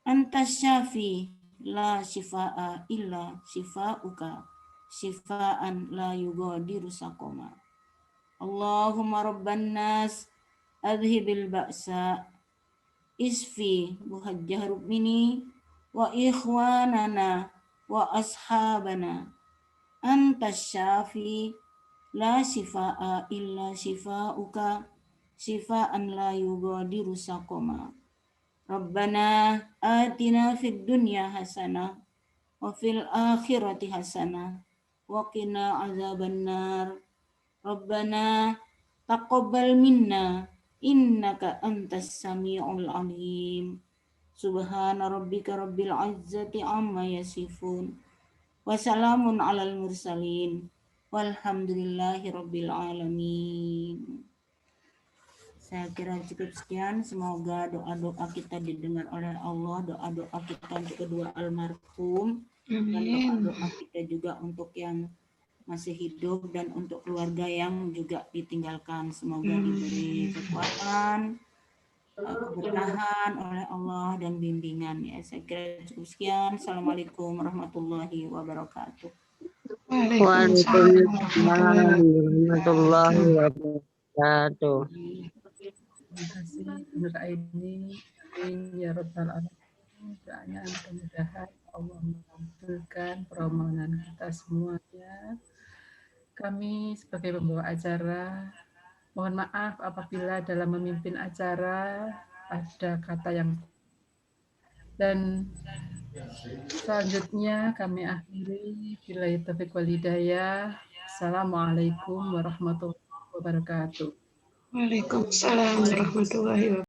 antas syafi la shifaa illa shifauka shifaan la yughadiru saqama. Allahumma rabban nas adhibil ba'sa isfi muhajjah rukmini wa ikhwanana wa ashabana antas syafi la shifaa illa shifauka shifaan la yughadiru saqama. Rabbana atina fid dunya hasanah wa fil akhirati hasanah wa qina azabannar. Rabbana taqabbal minna innaka antas samiul alim. Subhana rabbika rabbil izzati amma yasifun wa salamun alal mursalin walhamdulillahi rabbil alamin. Saya kira cukup sekian. Semoga doa-doa kita didengar oleh Allah, doa-doa kita untuk kedua almarhum, dan doa-doa kita juga untuk yang masih hidup dan untuk keluarga yang juga ditinggalkan. Semoga diberi kekuatan, keberkahan oleh Allah dan bimbingan. Ya, saya kira cukup sekian. Assalamualaikum warahmatullahi wabarakatuh. Waalaikumsalam warahmatullahi wabarakatuh. Terima kasih untuk ini. Amin ya rabbal alamin. Doanya mudah-mudahan Allah mengabulkan permohonan kita semuanya. Kami sebagai pembawa acara mohon maaf apabila dalam memimpin acara ada kata yang, dan selanjutnya kami akhiri billahi taufiq wal hidayah. Assalamualaikum warahmatullahi wabarakatuh. Waalaikumsalam warahmatullahi wabarakatuh.